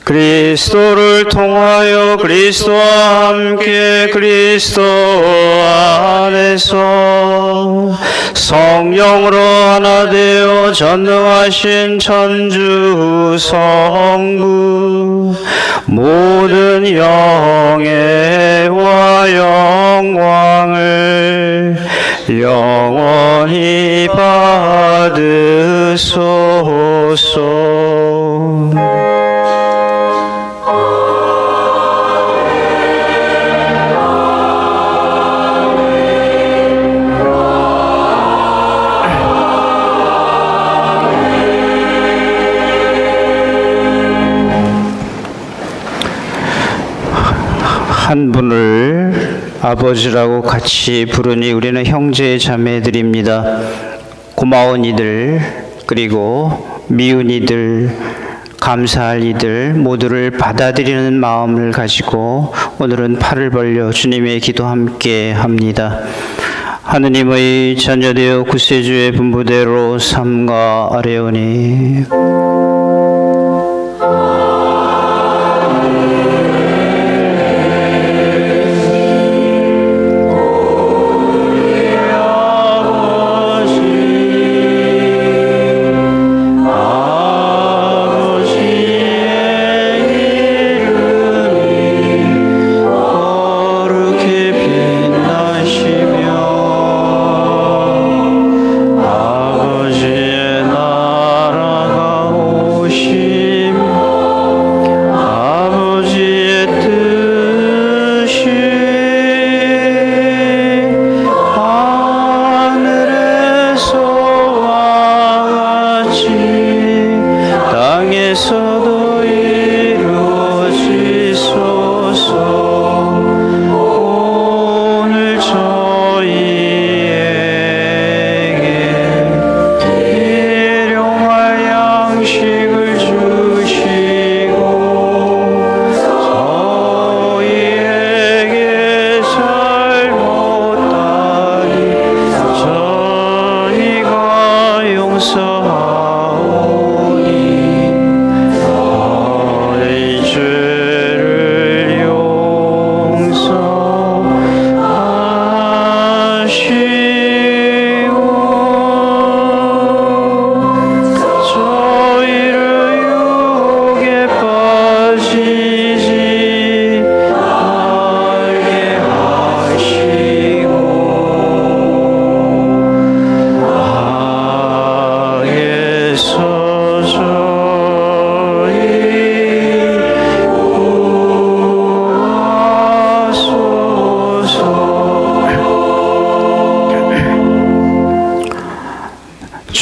그리스도를 통하여 그리스도와 함께 그리스도 안에서 성령으로 하나 되어 전능하신 천주 성부 모든 영예와 영광을 영원히 받으소서. 한 분을 아버지라고 같이 부르니 우리는 형제 자매들입니다. 고마운 이들, 그리고 미운 이들, 감사할 이들 모두를 받아들이는 마음을 가지고 오늘은 팔을 벌려 주님의 기도 함께 합니다. 하느님의 자녀되어 구세주의 분부대로 삼가 아뢰오니 아버지의 나라가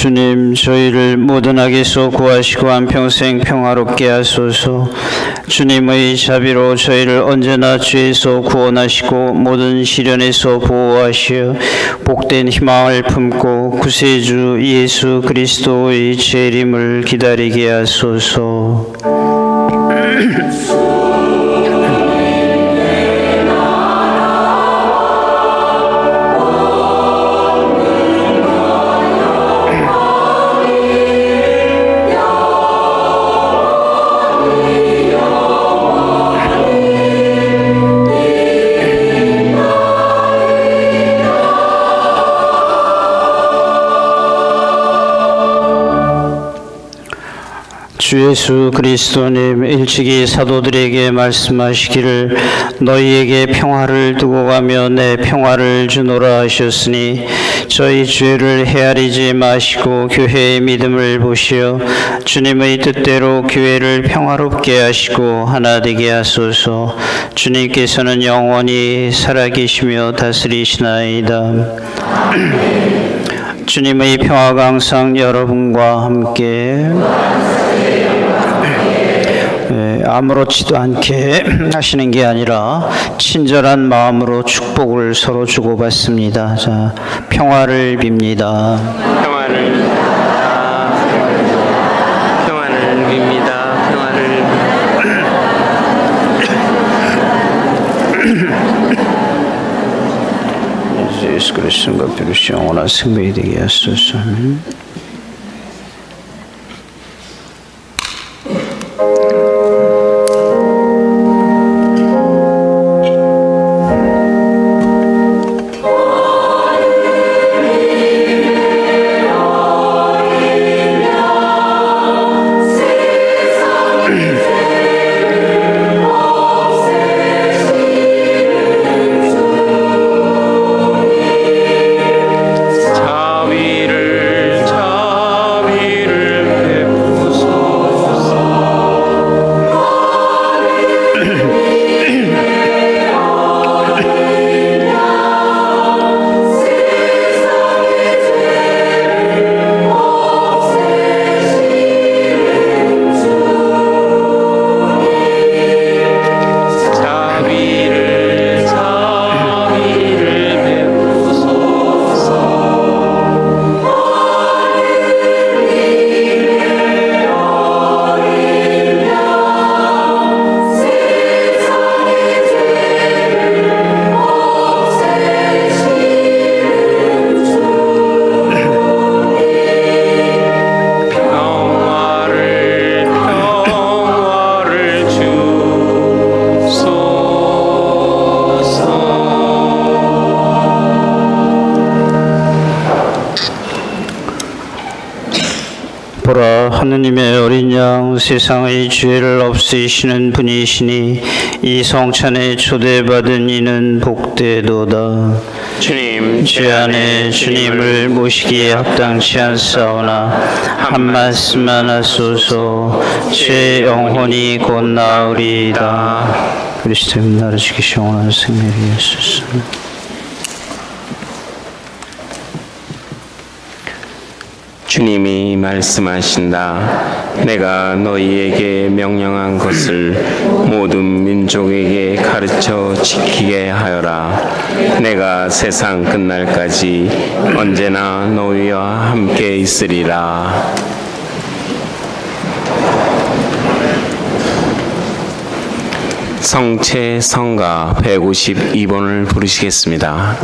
주님, 저희를 모든 악에서 구하시고 한평생 평화롭게 하소서. 주님의 자비로 저희를 언제나 죄에서 구원하시고 모든 시련에서 보호하시어 복된 희망을 품고 구세주 예수 그리스도의 재림을 기다리게 하소서. 주 예수 그리스도님, 일찍이 사도들에게 말씀하시기를 너희에게 평화를 두고 가며 내 평화를 주노라 하셨으니 저희 죄를 헤아리지 마시고 교회의 믿음을 보시어 주님의 뜻대로 교회를 평화롭게 하시고 하나 되게 하소서. 주님께서는 영원히 살아계시며 다스리시나이다. 주님의 평화가 항상 여러분과 함께 아무렇지도 않게 하시는 게 아니라 친절한 마음으로 축복을 서로 주고받습니다. 자, 평화를 빕니다. 평화를 빕니다. 평화를 예수 그리스도가 비로소 영원한 승리이 되게 하소서. 보라, 하느님의 어린 양, 세상의 죄를 없애시는 분이시니 이 성찬에 초대받은 이는 복되도다. 주님, 죄 안에 주님을 모시기에 합당치 않사오나 한 말씀만 하소서. 제 영혼이 곧 나으리이다. 그리스도의 나를 지키시 영원한 생명을 위하소서. 주님이 말씀하신다. 내가 너희에게 명령한 것을 모든 민족에게 가르쳐 지키게 하여라. 내가 세상 끝날까지 언제나 너희와 함께 있으리라. 성체 성가 152번을 부르시겠습니다.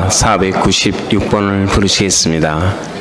성가 496번을 부르시겠습니다.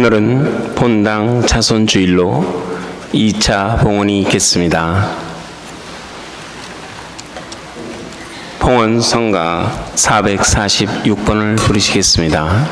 오늘은 본당 자손주일로 2차 봉헌이 있겠습니다. 봉헌 성가 446번을 부르시겠습니다.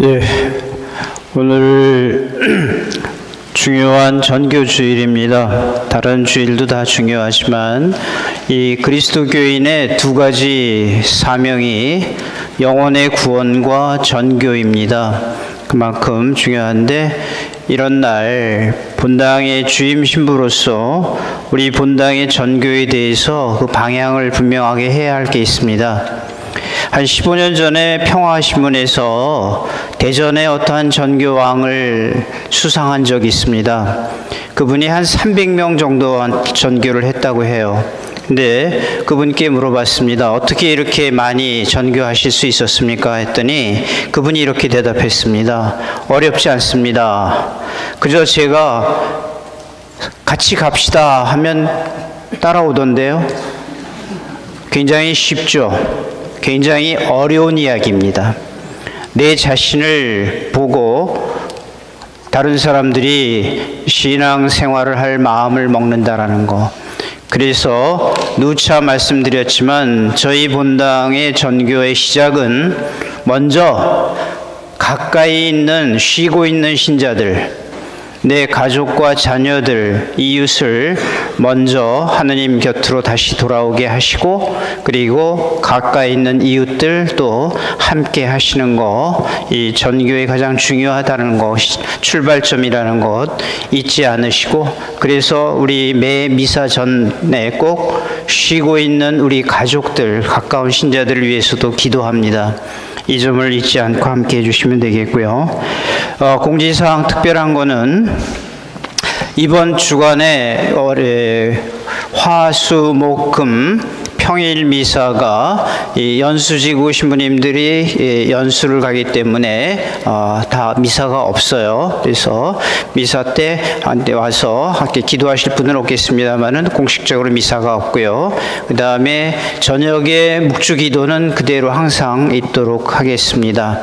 예, 오늘 중요한 전교주일입니다. 다른 주일도 다 중요하지만 이 그리스도 교인의 두 가지 사명이 영혼의 구원과 전교입니다. 그만큼 중요한데 이런 날 본당의 주임 신부로서 우리 본당의 전교에 대해서 그 방향을 분명하게 해야 할 게 있습니다. 한 15년 전에 평화신문에서 대전의 어떠한 전교왕을 수상한 적이 있습니다. 그분이 한 300명 정도 전교를 했다고 해요. 근데 그분께 물어봤습니다. 어떻게 이렇게 많이 전교하실 수 있었습니까? 했더니 그분이 이렇게 대답했습니다. 어렵지 않습니다. 그저 제가 같이 갑시다 하면 따라오던데요. 굉장히 쉽죠. 굉장히 어려운 이야기입니다. 내 자신을 보고 다른 사람들이 신앙생활을 할 마음을 먹는다라는 거. 그래서 누차 말씀드렸지만 저희 본당의 전교의 시작은 먼저 가까이 있는 쉬고 있는 신자들, 내 가족과 자녀들, 이웃을 먼저 하느님 곁으로 다시 돌아오게 하시고 그리고 가까이 있는 이웃들도 함께 하시는 것, 이 전교에 가장 중요하다는 것, 출발점이라는 것 잊지 않으시고 그래서 우리 매 미사 전에 꼭 쉬고 있는 우리 가족들, 가까운 신자들을 위해서도 기도합니다. 이 점을 잊지 않고 함께 해주시면 되겠고요. 공지사항 특별한 거는 이번 주간에 화수목금 평일 미사가 연수지구 신부님들이 연수를 가기 때문에 다 미사가 없어요. 그래서 미사 때 와서 함께 기도하실 분은 없겠습니다만은 공식적으로 미사가 없고요. 그 다음에 저녁에 묵주기도는 그대로 항상 있도록 하겠습니다.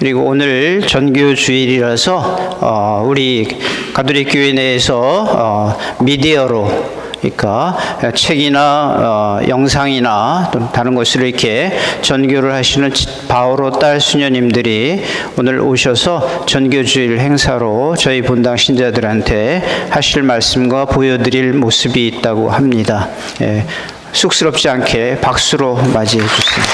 그리고 오늘 전교주일이라서 우리 가톨릭 교회 내에서 미디어로 그러니까 책이나 영상이나 또 다른 것으로 이렇게 전교를 하시는 바오로 딸 수녀님들이 오늘 오셔서 전교주일 행사로 저희 본당 신자들한테 하실 말씀과 보여드릴 모습이 있다고 합니다. 예, 쑥스럽지 않게 박수로 맞이해 주세요.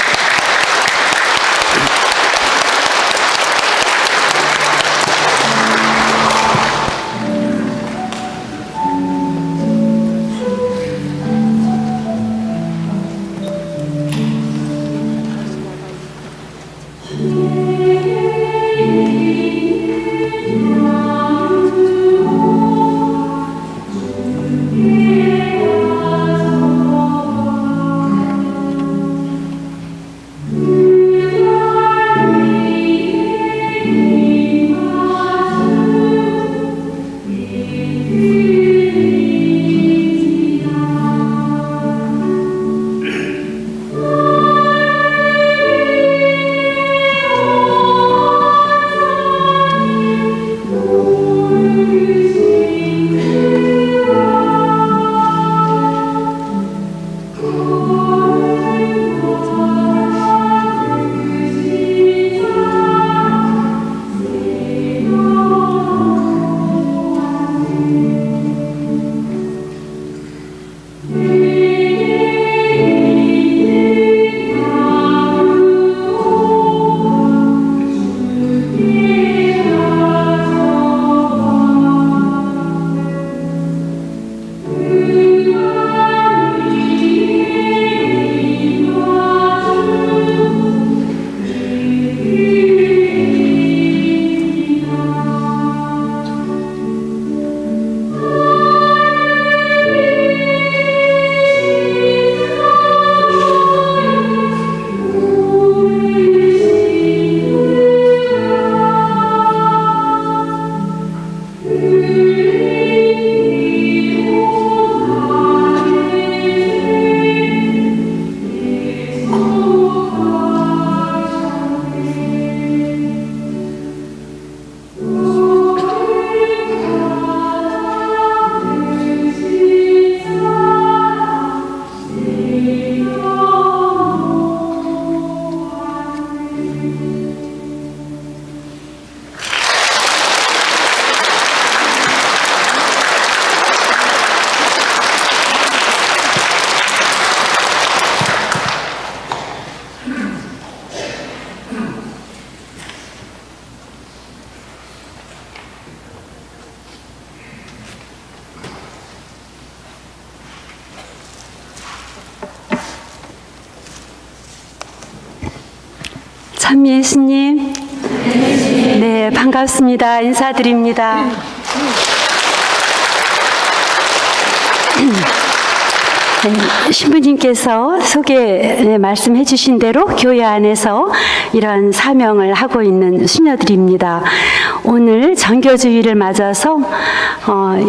하나님 예수님. 네, 반갑습니다. 인사드립니다. 신부님께서 말씀해 주신 대로 교회 안에서 이런 사명을 하고 있는 수녀들입니다. 오늘 정교주의를 맞아서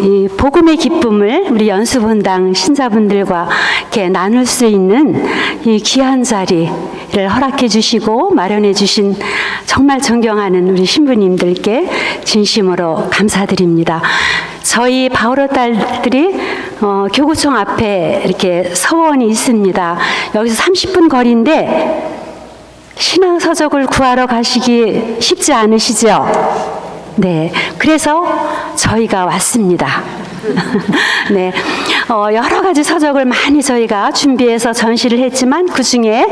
이 복음의 기쁨을 우리 연수본당 신자분들과 이렇게 나눌 수 있는 이 귀한 자리를 허락해 주시고 마련해 주신 정말 존경하는 우리 신부님들께 진심으로 감사드립니다. 저희 바오로 딸들이 교구청 앞에 이렇게 서원이 있습니다. 여기서 30분 거리인데 신앙 서적을 구하러 가시기 쉽지 않으시죠? 네, 그래서 저희가 왔습니다. 네, 여러 가지 서적을 많이 저희가 준비해서 전시를 했지만 그 중에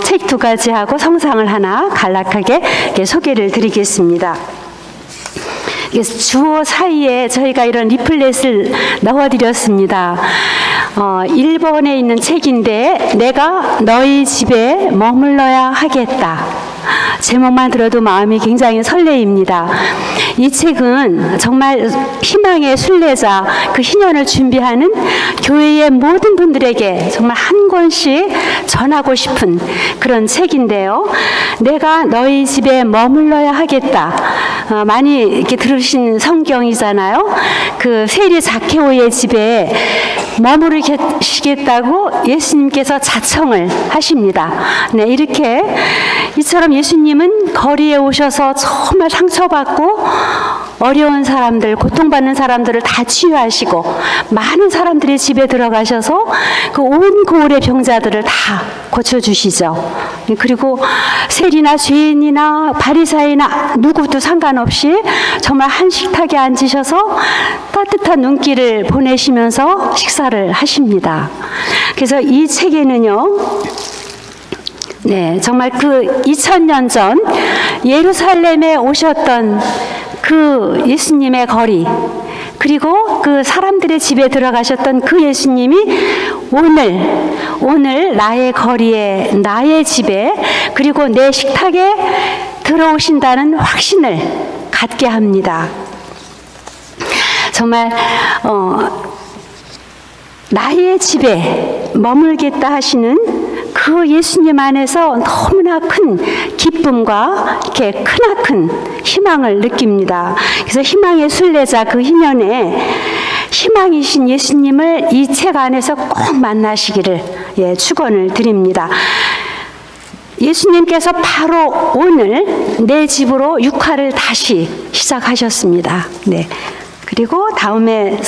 책 2가지하고 성상을 하나 간략하게 이렇게 소개를 드리겠습니다. 주어 사이에 저희가 이런 리플렛을 넣어드렸습니다. 1번에 있는 책인데 내가 너희 집에 머물러야 하겠다. 제목만 들어도 마음이 굉장히 설레입니다. 이 책은 정말 희망의 순례자, 그 희년을 준비하는 교회의 모든 분들에게 정말 한 권씩 전하고 싶은 그런 책인데요. 내가 너희 집에 머물러야 하겠다. 많이 이렇게 들으신 성경이잖아요. 그 세리 자케오의 집에 머무르시겠다고 예수님께서 자청을 하십니다. 네, 이렇게 이처럼 예수님은 거리에 오셔서 정말 상처받고 어려운 사람들, 고통받는 사람들을 다 치유하시고 많은 사람들이 집에 들어가셔서 그 온 고을의 병자들을 다 고쳐주시죠. 그리고 세리나 죄인이나 바리사이나 누구도 상관없이 정말 한 식탁에 앉으셔서 따뜻한 눈길을 보내시면서 식사를 하십니다. 그래서 이 책에는요, 네, 정말 그 2000년 전 예루살렘에 오셨던 그 예수님의 거리, 그리고 그 사람들의 집에 들어가셨던 그 예수님이 오늘 나의 거리에, 나의 집에, 그리고 내 식탁에 들어오신다는 확신을 갖게 합니다. 정말 나의 집에 머물겠다 하시는 그 예수님 안에서 너무나 큰 기쁨과 이렇게 크나큰 희망을 느낍니다. 그래서 희망의 순례자 그 희년에 희망이신 예수님을 이 책 안에서 꼭 만나시기를 축원을 드립니다. 예수님께서 바로 오늘 내 집으로 육화를 다시 시작하셨습니다. 네. 그리고 다음에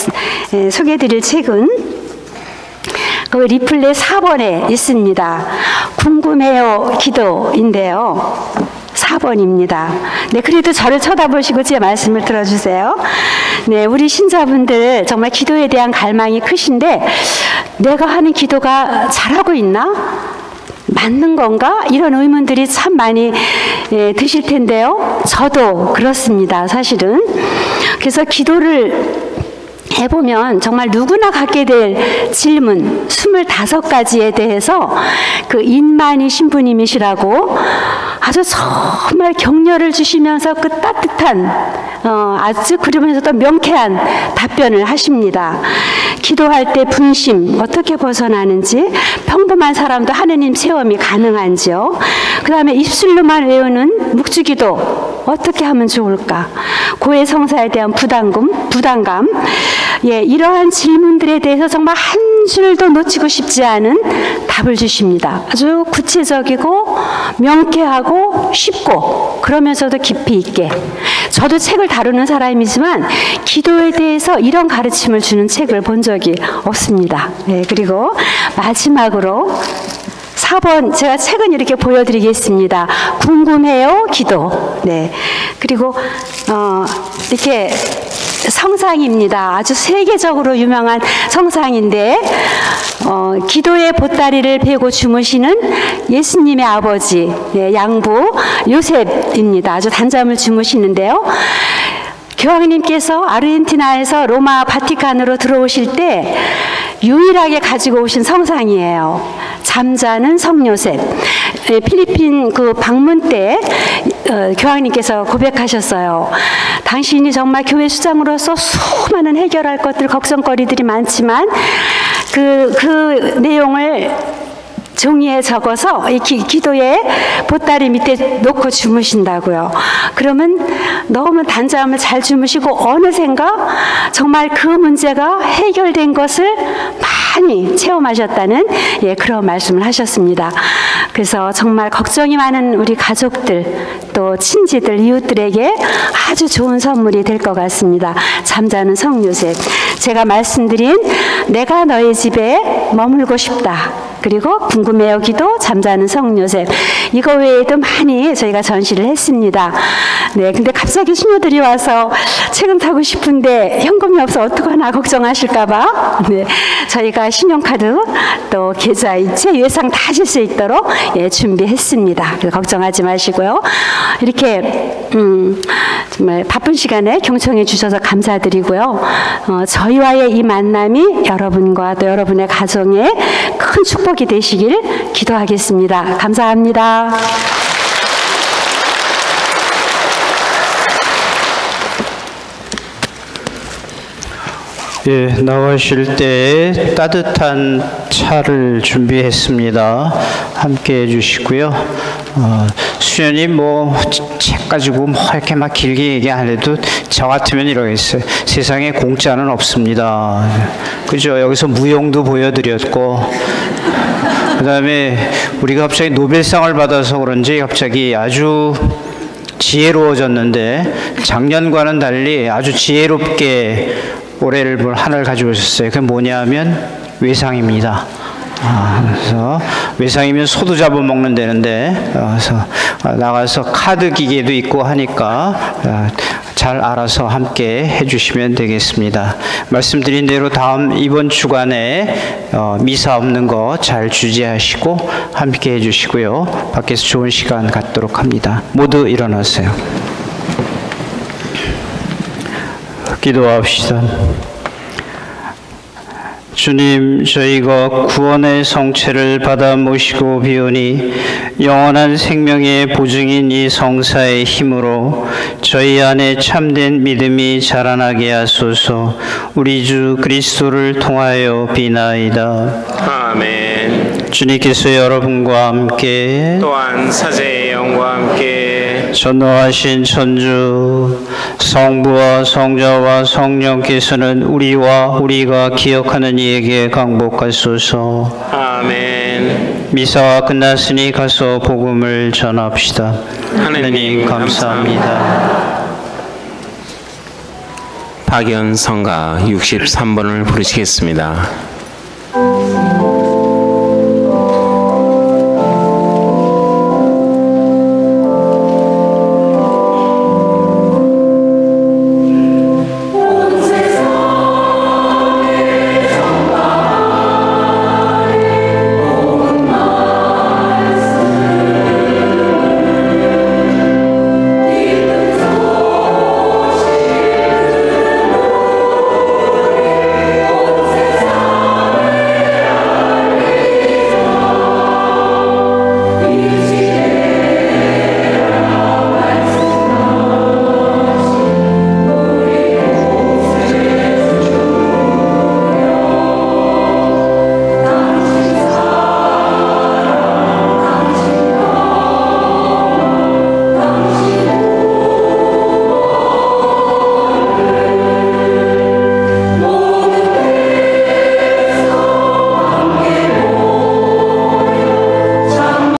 소개해드릴 책은 그 리플렛 4번에 있습니다. 궁금해요 기도인데요. 4번입니다. 네, 그래도 저를 쳐다보시고 제 말씀을 들어주세요. 네, 우리 신자분들 정말 기도에 대한 갈망이 크신데 내가 하는 기도가 잘하고 있나? 맞는 건가? 이런 의문들이 참 많이 드실 텐데요. 저도 그렇습니다, 사실은. 그래서 기도를 해보면 정말 누구나 갖게 될 질문 25가지에 대해서 그 인만이 신부님이시라고 아주 정말 격려를 주시면서 그 따뜻한 아주 그러면서도 명쾌한 답변을 하십니다. 기도할 때 분심 어떻게 벗어나는지, 평범한 사람도 하느님 체험이 가능한지요. 그 다음에 입술로만 외우는 묵주기도 어떻게 하면 좋을까? 고해 성사에 대한 부담감, 이러한 질문들에 대해서 정말 한 줄도 놓치고 싶지 않은 답을 주십니다. 아주 구체적이고 명쾌하고 쉽고 그러면서도 깊이 있게. 저도 책을 다루는 사람이지만 기도에 대해서 이런 가르침을 주는 책을 본 적이 없습니다. 그리고 마지막으로 4번 제가 책은 이렇게 보여드리겠습니다. 궁금해요 기도. 네. 그리고 이렇게 성상입니다. 아주 세계적으로 유명한 성상인데 기도의 보따리를 베고 주무시는 예수님의 아버지 양부 요셉입니다. 아주 단잠을 주무시는데요. 교황님께서 아르헨티나에서 로마 바티칸으로 들어오실 때 유일하게 가지고 오신 성상이에요. 잠자는 성요셉. 필리핀 그 방문 때 교황님께서 고백하셨어요. 당신이 정말 교회 수장으로서 수많은 해결할 것들, 걱정거리들이 많지만 그 내용을 종이에 적어서 이 기도의 보따리 밑에 놓고 주무신다고요. 그러면 너무 단잠을 잘 주무시고 어느샌가 정말 그 문제가 해결된 것을 많이 체험하셨다는 그런 말씀을 하셨습니다. 그래서 정말 걱정이 많은 우리 가족들, 또 친지들, 이웃들에게 아주 좋은 선물이 될 것 같습니다. 잠자는 성요셉. 제가 말씀드린 내가 너의 집에 머물고 싶다. 그리고 궁금해요 기도, 잠자는 성요셉, 이거 외에도 많이 저희가 전시를 했습니다. 네, 근데 갑자기 수녀들이 와서 책은 타고 싶은데 현금이 없어 어떡하나 걱정하실까봐 저희가 신용카드 또 계좌이체 예상 다 하실 수 있도록 준비했습니다. 그래서 걱정하지 마시고요. 이렇게 정말 바쁜 시간에 경청해 주셔서 감사드리고요. 저희와의 이 만남이 여러분과 또 여러분의 가정에 큰 축복이 되시길 기도하겠습니다. 감사합니다. 나가실 때 따뜻한 차를 준비했습니다. 함께 해주시고요. 수연이 책 가지고 이렇게 막 길게 얘기 안 해도 저 같으면 이러겠어요. 세상에 공짜는 없습니다. 그죠? 여기서 무용도 보여드렸고, 그 다음에 우리가 갑자기 노벨상을 받아서 그런지 갑자기 아주 지혜로워졌는데 작년과는 달리 아주 지혜롭게 올해를 하나를 가지고 오셨어요. 그게 뭐냐 하면 외상입니다. 그래서 외상이면 소도 잡아먹는 데는데, 그래서 나가서 카드 기계도 있고 하니까 잘 알아서 함께 해주시면 되겠습니다. 말씀드린 대로 이번 주간에 미사 없는 거 잘 주재하시고 함께 해주시고요. 밖에서 좋은 시간 갖도록 합니다. 모두 일어나세요. 기도합시다. 주님, 저희가 구원의 성체를 받아 모시고 비오니 영원한 생명의 보증인 이 성사의 힘으로 저희 안에 참된 믿음이 자라나게 하소서. 우리 주 그리스도를 통하여 비나이다. 아멘. 주님께서 여러분과 함께 또한 사제의 영과 함께 전노하신 천주 성부와 성자와 성령께서는 우리가 기억하는 이에게 강복하소서. 아멘. 미사가 끝났으니 가서 복음을 전합시다. 하느님 감사합니다. 박연 성가 63번을 부르시겠습니다.